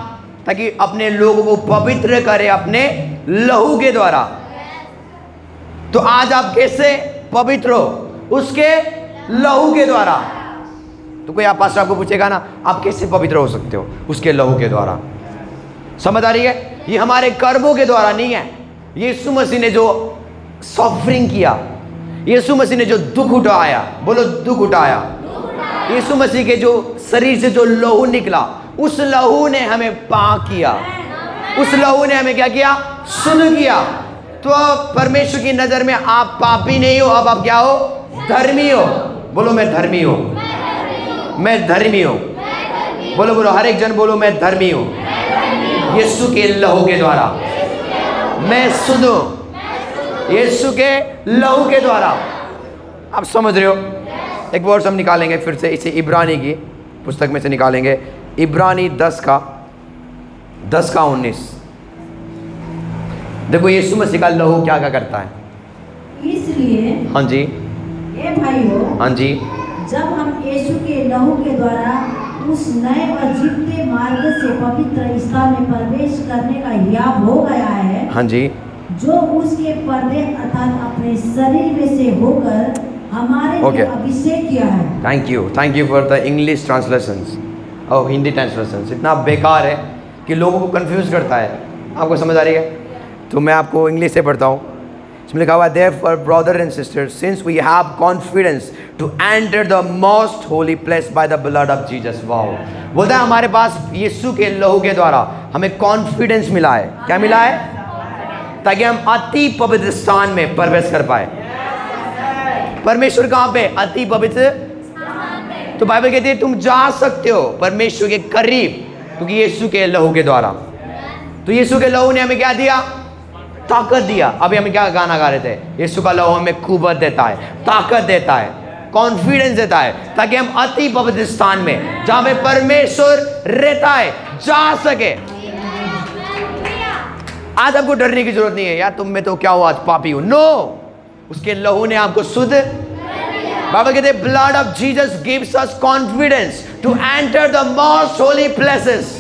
ताकि अपने लोगों को पवित्र करे अपने लहू के द्वारा। तो आज आप कैसे पवित्र हो? उसके लहू के द्वारा। तो कोई आप पास्टर आपको पूछेगा ना, आप कैसे पवित्र हो सकते हो? उसके लहू के द्वारा। समझ आ रही है? ये हमारे कर्मों के द्वारा नहीं है। यीशु मसीह ने जो सफरिंग किया, यीशु मसीह ने जो दुख उठाया, बोलो दुख उठाया, यीशु मसीह के जो शरीर से जो लहू निकला, उस लहू ने हमें पाक किया। उस लहू ने हमें क्या किया? शुद्ध किया। तो परमेश्वर की नजर में आप पापी नहीं हो, अब आप क्या हो? धर्मी हो। बोलो मैं धर्मी हूं, मैं धर्मी हूं। बोलो बोलो, हर एक जन बोलो मैं धर्मी हूं। यीशु के लहू के द्वारा मैं शुद्ध हूं, यीशु के लहू के द्वारा। आप समझ रहे हो? एक वर्ष हम निकालेंगे फिर से, इसे इब्रानी की पुस्तक में से निकालेंगे। इब्रानी 10 का 19। देखो यीशु मसीह का लहू क्या क्या करता है। इसलिए हाँ जी, ए भाइयों, हाँ जी, जब हम यीशु के लहू के द्वारा उस नए और जीवते मार्ग से पवित्र स्थान में प्रवेश करने का याब हो गया है, हाँ जी, जो उसके पर्दे अर्थात अपने शरीर में से होकर हमारे लिए अभिषेक किया है। Thank you for the English translations और हिंदी ट्रांसलेशंस। इतना बेकार है कि लोगों को कंफ्यूज करता है। आपको समझ आ रही है? तो मैं आपको इंग्लिश से पढ़ता हूँ। इसमें लिखा हुआ है, therefore brother and sisters, since we have confidence to enter the most holy place by the blood of Jesus. Wow, बोलता है हमारे पास यीशु के लहू के द्वारा हमें कॉन्फिडेंस मिला है। क्या मिला है? ताकि हम अति पवित्र स्थान में प्रवेश कर पाए। परमेश्वर कहाँ पे? अति पवित्र। तो बाइबल कहती है तुम जा सकते हो परमेश्वर के करीब, क्योंकि यीशु के लहू के द्वारा। तो यीशु के लहू ने हमें क्या दिया? ताकत दिया। अभी हम क्या गाना गा रहे थे? यीशु का लहू हमें कुव्वत देता है, ताकत देता है, कॉन्फिडेंस देता है, ताकि हम अति पवित्र स्थान में जहां पे परमेश्वर रहता है जा सके। आज आपको डरने की जरूरत नहीं है, यार तुम में तो क्या हो, आज पापी हूं। नो, उसके लहू ने आपको शुद्ध। बाबा कहते हैं blood of Jesus gives us confidence to enter the most holy places.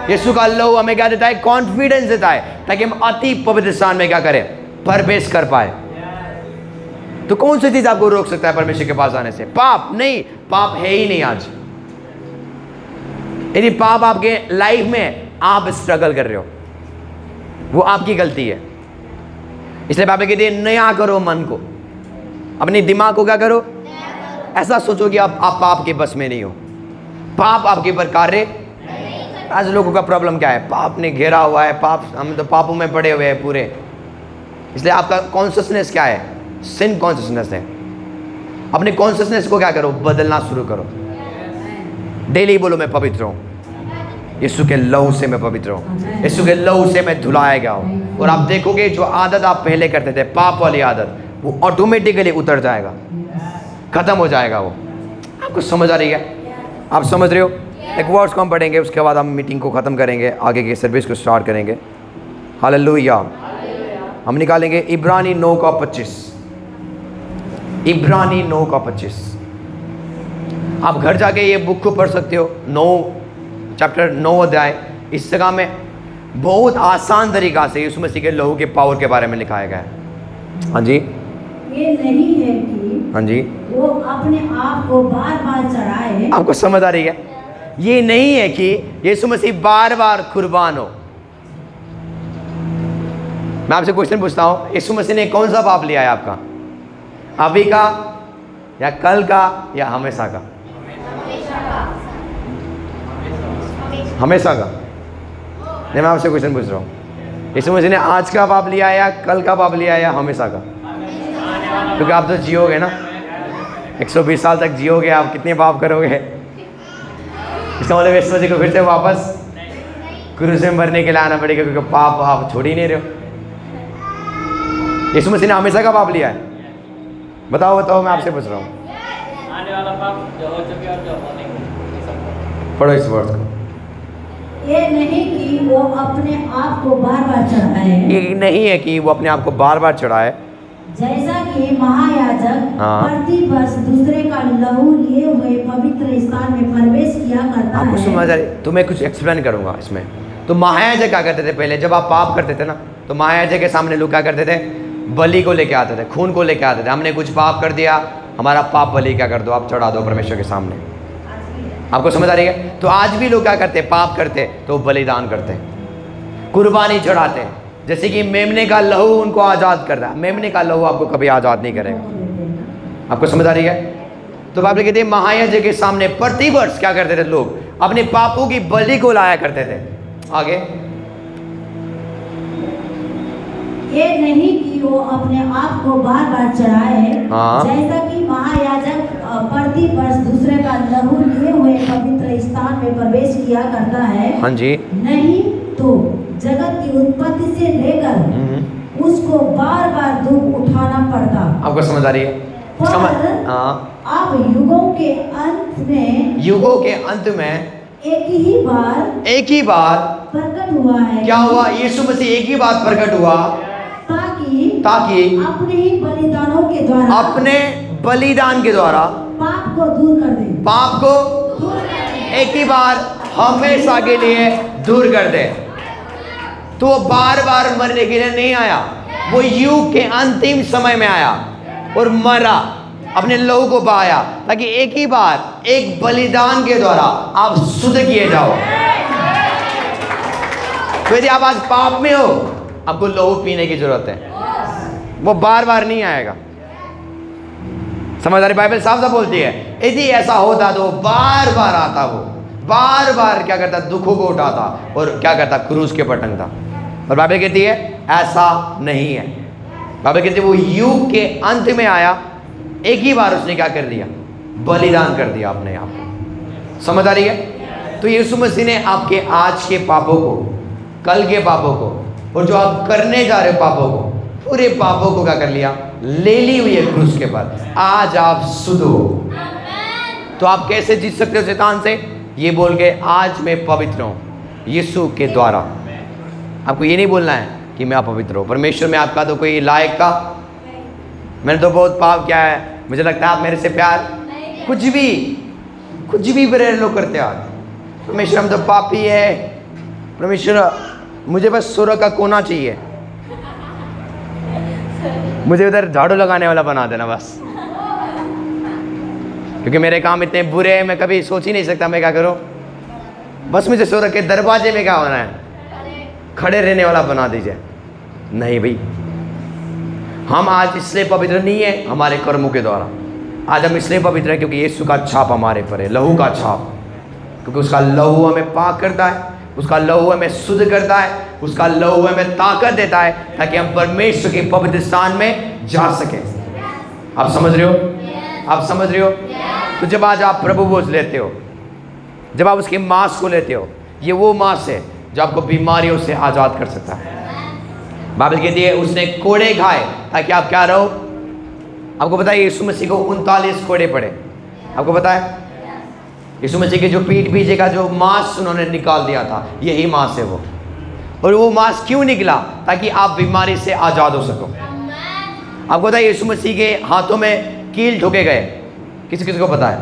यीशु का लहू हमें क्या देता है? कॉन्फिडेंस देता है, ताकि हम अति पवित्र स्थान में क्या करें? प्रवेश कर पाए। तो कौन सी चीज आपको रोक सकता है परमेश्वर के पास आने से? पाप नहीं, पाप है ही नहीं आज। यदि पाप आपके लाइफ में आप स्ट्रगल कर रहे हो, वो आपकी गलती है। इसलिए बाबा कहते हैं नया करो मन को, अपने दिमाग को क्या करो? ऐसा सोचो कि आप पाप के बस में नहीं हो। पाप आपके ऊपर कार्य। आज लोगों का प्रॉब्लम क्या है? पाप ने घेरा हुआ है, पाप, हम तो पापों में पड़े हुए हैं पूरे। इसलिए आपका कॉन्शियसनेस क्या है? सिन कॉन्शियसनेस है। अपने कॉन्शियसनेस को क्या करो? बदलना शुरू करो। डेली बोलो मैं पवित्र हूँ, यीशु के लहू से मैं पवित्र हूँ, यीशु के लहू से मैं धुलाया गया हूँ। और आप देखोगे जो आदत आप पहले करते थे, पाप वाली आदत, वो ऑटोमेटिकली उतर जाएगा, खत्म हो जाएगा वो। आपको समझ आ रही है? आप समझ रहे हो? एक वर्ड्स को हम पढ़ेंगे, उसके बाद हम मीटिंग को ख़त्म करेंगे, आगे के सर्विस को स्टार्ट करेंगे। हालेलुया। हम निकालेंगे इब्रानी 9 का 25। इब्रानी 9 का 25। आप घर जाके ये बुक को पढ़ सकते हो। 9 अध्याय, इस जगह में बहुत आसान तरीका से यीशु मसीह के लहू के पावर के बारे में लिखाया गया है। हाँ जी, ये नहीं है कि हाँ जी, वो अपने आप को बार बार चढ़ाए। आपको समझ आ रही है? ये नहीं है कि यीशु मसीह बार बार कुर्बान हो। मैं आपसे क्वेश्चन पूछता हूं, यीशु मसीह ने कौन सा पाप लिया है आपका? अभी का या कल का या हमेशा का? हमेशा का। नहीं, मैं आपसे क्वेश्चन पूछ रहा हूँ, यीशु मसीह ने आज का पाप लिया है या कल का पाप लिया है या हमेशा का? क्योंकि आप तो जियोगे ना, 120 साल तक जियोगे, आप कितने पाप करोगे? इसका मतलब यीशु मसीह को फिर से वापस क्रूस में मरने के लिए आना पड़ेगा, क्योंकि पाप आप छोड़ ही नहीं रहे हो। यीशु मसीह ने हमेशा का पाप लिया है? बताओ बताओ, मैं आपसे पूछ रहा हूँ। आने वाला पाप जो हो चुके और जो होने को। पढ़ो इस वर्ड को। ये नहीं कि वो अपने आप को बार बार चढ़ाए, ये नहीं है कि वो अपने आप को बार बार चढ़ाए, जैसा कि महायाजक हाँ। प्रति वर्ष दूसरे का लहू लिए हुए पवित्र स्थान में प्रवेश किया करता आपको समझ आ है। रही? तो मैं कुछ एक्सप्लेन करूंगा इसमें। तो महायाजक क्या करते थे पहले, जब आप पाप करते थे ना, तो महायाजक के सामने लोग क्या करते थे? बलि को लेके आते थे, खून को लेके आते थे। हमने कुछ पाप कर दिया, हमारा पाप बलि क्या कर दो, आप चढ़ा दो परमेश्वर के सामने। आपको समझ आ रही है? तो आज भी लोग क्या करते हैं? पाप करते तो बलिदान करते हैं, कुर्बानी चढ़ाते हैं। जैसे कि मेमने का लहू उनको आज़ाद कर रहा है, मेमने का लहू आपको कभी आज़ाद नहीं करेगा। आपको समझ आ रही है? तो बाइबल कहती है महायाजक के सामने प्रति वर्ष क्या करते थे लोग? अपने पापों की बलि को लाया करते थे। आगे, ये नहीं कि वो अपने आप को बार बार चढ़ाए, हाँ। जैसा कि महायाजक प्रति वर्ष दूसरे का लहू लिए हुए पवित्र स्थान में प्रवेश किया करता है। हाँ जी। नहीं तो जगत की उत्पत्ति से लेकर उसको बार बार दुख उठाना पड़ता। आपको समझ आ रही है? पर हाँ। अब युगों के अंत में, युगों के अंत में एक ही बार प्रकट हुआ है। क्या हुआ? यीशु मसीह एक ही बात प्रकट हुआ ताकि अपने ही बलिदानों के द्वारा, अपने बलिदान के द्वारा पाप को दूर कर दे, पाप को एक ही बार हमेशा के लिए दूर कर दे। तो वो बार बार मरने के लिए नहीं आया, वो युग के अंतिम समय में आया और मरा, अपने लहू को बहाया, ताकि एक ही बार एक बलिदान के द्वारा आप शुद्ध किए जाओ। तो यदि आप आज पाप में हो, आपको लहू पीने की जरूरत है, वो बार बार नहीं आएगा। समझ आ रही? बाइबल साफ साफ बोलती है, यदि ऐसा होता तो बार बार आता, वो बार बार क्या करता? दुखों को उठाता और क्या करता? क्रूस के पर टंगता। और बाइबल कहती है ऐसा नहीं है। बाइबल कहती है वो युग के अंत में आया, एक ही बार उसने क्या कर दिया? बलिदान कर दिया अपने आप को। समझ आ रही है? तो यीशु मसीह ने आपके आज के पापों को, कल के पापों को, और जो आप करने जा रहे हो पापों को, पूरे पापों को क्या कर लिया? ले ली हुई है क्रूस के पर। आज आप शुद्ध हो। तो आप कैसे जीत सकते हो शैतान से? ये बोल के आज मैं पवित्र हूँ यीशु के द्वारा। आपको ये नहीं बोलना है कि मैं अपवित्र हूँ, परमेश्वर में आपका तो कोई लायक का, मैंने तो बहुत पाप किया है, मुझे लगता है आप मेरे से प्यार, कुछ भी बड़े लोग करते आज। परमेश्वर हम तो पापी है, परमेश्वर मुझे बस स्वर्ग का कोना चाहिए, मुझे उधर झाड़ू लगाने वाला बना देना बस, क्योंकि मेरे काम इतने बुरे हैं, मैं कभी सोच ही नहीं सकता मैं क्या करूं। बस मुझे स्वर्ग के दरवाजे में क्या होना है? खड़े रहने वाला बना दीजिए। नहीं भाई, हम आज इसलिए पवित्र नहीं है हमारे कर्मों के द्वारा। आज हम इसलिए पवित्र है क्योंकि यीशु का छाप हमारे पर है, लहू का छाप। क्योंकि उसका लहू हमें पाक करता है, उसका लहू हमें शुद्ध करता है, उसका लहू हमें ताकत देता है, ताकि हम परमेश्वर के पवित्र स्थान में जा सकें। आप समझ रहे हो? आप समझ रहे हो? तो जब आज आप प्रभु भोज लेते हो, जब आप उसके मांस को लेते हो, ये वो मांस है जो आपको बीमारियों से आज़ाद कर सकता है। बाइबल कहती है उसने कोड़े खाए ताकि आप क्या रहो। आपको पता है यीशु मसीह को 39 कोड़े पड़े। आपको पता है यीशु मसीह के जो पीठ पीछे का जो मांस उन्होंने निकाल दिया था, यही मांस है वो। और वो मांस क्यों निकला? ताकि आप बीमारी से आज़ाद हो सको। आपको पता है यीशु मसीह के हाथों में कील ठोके गए, किसी किसी को पता है?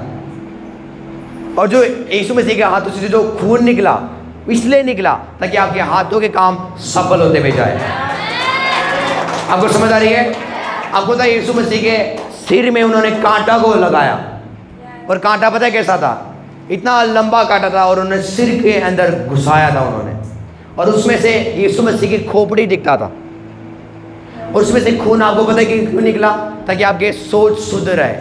और जो यीशु मसीह के हाथों से जो खून निकला, इसलिए निकला ताकि आपके हाथों के काम सफल होते हुए जाए। आपको समझ आ रही है? आपको पता है यीशु मसीह के सिर में उन्होंने कांटा को लगाया, और कांटा पता है कैसा था? इतना लंबा कांटा था, और उन्होंने सिर के अंदर घुसाया था उन्होंने, और उसमें से यीशु मसीह की खोपड़ी दिखता था, और उसमें से खून आपको पता है कि क्यों निकला? ताकि आपके सोच शुद्ध रहे।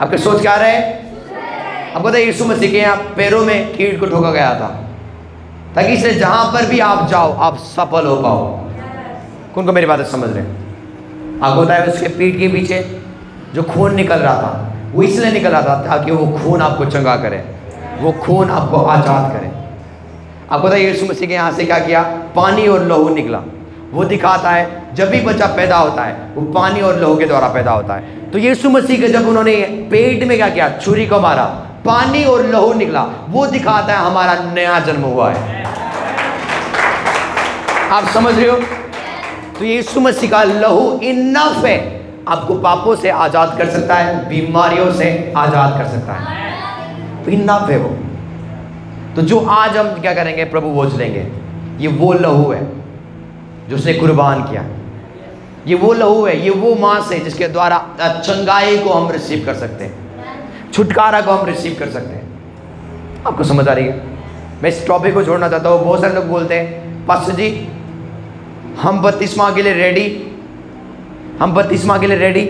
आपके सोच क्या रहे? आपको पता है यीशु मसीह के यहाँ पैरों में कील को ठोका गया था, ताकि इसलिए जहाँ पर भी आप जाओ आप सफल हो पाओ। कौन को मेरी बात समझ रहे हैं? आपको पता है उसके पीठ के पीछे जो खून निकल रहा था, वो इसलिए निकल रहा था ताकि वो खून आपको चंगा करे, वो खून आपको आज़ाद करे। आपको पता है यीशु मसीह के यहाँ से क्या किया? पानी और लहू निकला। वो दिखाता है जब भी बच्चा पैदा होता है वो पानी और लहू के द्वारा पैदा होता है। तो यीशु मसीह के जब उन्होंने पेट में क्या किया? छुरी को मारा, पानी और लहू निकला। वो दिखाता है हमारा नया जन्म हुआ है। आप समझ रहे हो? तो यीशु मसीह का लहू इनफ है, आपको पापों से आज़ाद कर सकता है, बीमारियों से आज़ाद कर सकता है। तो इनफ है वो। तो जो आज हम क्या करेंगे? प्रभु भोज लेंगे। ये वो लहू है जो उसने कुर्बान किया। ये वो लहू है, ये वो मांस है जिसके द्वारा चंगाई को हम रिसीव कर सकते हैं, छुटकारा को हम रिसीव कर सकते हैं। आपको समझ आ रही है? मैं इस टॉपिक को छोड़ना चाहता हूँ। बहुत सारे लोग बोलते हैं पास्टर जी हम बपतिस्मा के लिए रेडी, हम बपतिस्मा के लिए रेडी।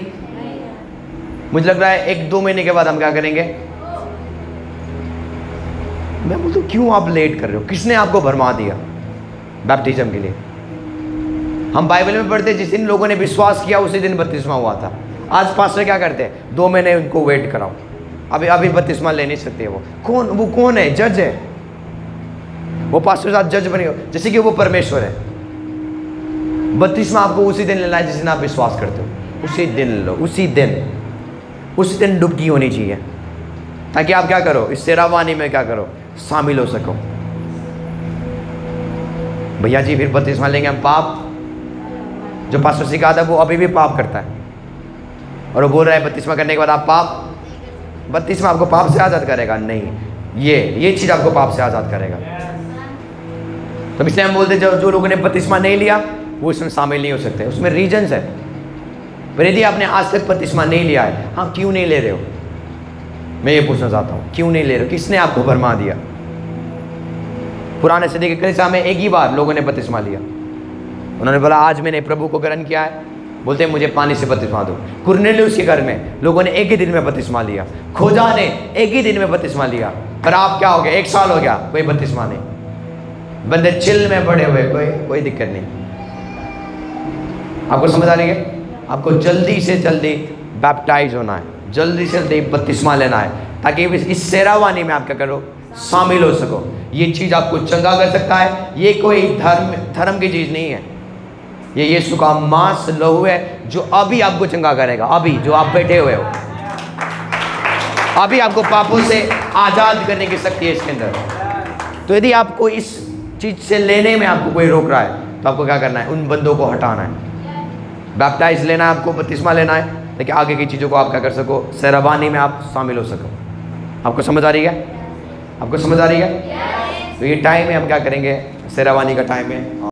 मुझे लग रहा है 1-2 महीने के बाद हम क्या करेंगे? मैं बोलता हूँ क्यों आप लेट कर रहे हो? किसने आपको भरमा दिया बैप्टिज्म के लिए? हम बाइबल में पढ़ते जिस दिन लोगों ने विश्वास किया उसी दिन बपतिस्मा हुआ था। आज पास्टर क्या करते हैं? 2 महीने उनको वेट कराओ, अभी बपतिस्मा ले नहीं सकते। वो कौन है? जज है वो। पास्टर के साथ जज बने हो जैसे कि वो परमेश्वर है। बपतिस्मा आपको उसी दिन लेना है जिस दिन आप विश्वास करते हो। उसी दिन लो, उसी दिन डुबकी होनी चाहिए, ताकि आप क्या करो? इस सेरावानी में क्या करो? शामिल हो सको। भैया जी फिर बपतिस्मा लेंगे हम। पाप जो पास्टर सिखा था वो अभी भी पाप करता है, और वो बोल रहा है बपतिस्मा करने के बाद आप पाप, बपतिस्मा आपको पाप से आज़ाद करेगा? नहीं, ये चीज़ आपको पाप से आज़ाद करेगा। तो इसलिए हम बोलते जो लोगों ने बपतिस्मा नहीं लिया वो इसमें शामिल नहीं हो सकते। उसमें रीजन्स है। पर यदि आपने आज तक बपतिस्मा नहीं लिया है, हाँ क्यों नहीं ले रहे हो? मैं ये पूछना चाहता हूँ, क्यों नहीं ले रहे हो? किसने आपको भरमा दिया? पुराने सदी के कलीसिया में एक ही बार लोगों ने बपतिस्मा लिया। उन्होंने बोला आज मैंने प्रभु को ग्रहण किया है, बोलते हैं मुझे पानी से बपतिस्मा दो। कुरनेलियुस के घर में लोगों ने एक ही दिन में बपतिस्मा लिया। खोजा ने एक ही दिन में बपतिस्मा लिया। पर आप क्या हो गया? 1 साल हो गया, कोई बपतिस्मा नहीं। बंदे चिल में पड़े हुए, कोई दिक्कत नहीं। आपको समझ आ रही है? आपको जल्दी से जल्दी बैप्टाइज होना है, जल्दी से जल्दी बपतिस्मा लेना है, ताकि इस सेरावानी में आप क्या करो? शामिल हो सको। ये चीज़ आपको चंगा कर सकता है। ये कोई धर्म की चीज़ नहीं है। ये यीशु का मांस लहू है जो अभी आपको चंगा करेगा। अभी जो आप बैठे हुए हो, अभी आपको पापों से आज़ाद करने की शक्ति है इसके अंदर। तो यदि आपको इस चीज़ से लेने में आपको कोई रोक रहा है तो आपको क्या करना है? उन बंदों को हटाना है। बैप्टाइज लेना है आपको, बपतिस्मा लेना है, ताकि आगे की चीज़ों को आप क्या कर सको? सेरावानी में आप शामिल हो सको। आपको समझ आ रही है? आपको समझ आ रही है? तो ये टाइम है, हम क्या करेंगे? सेरावानी का टाइम है।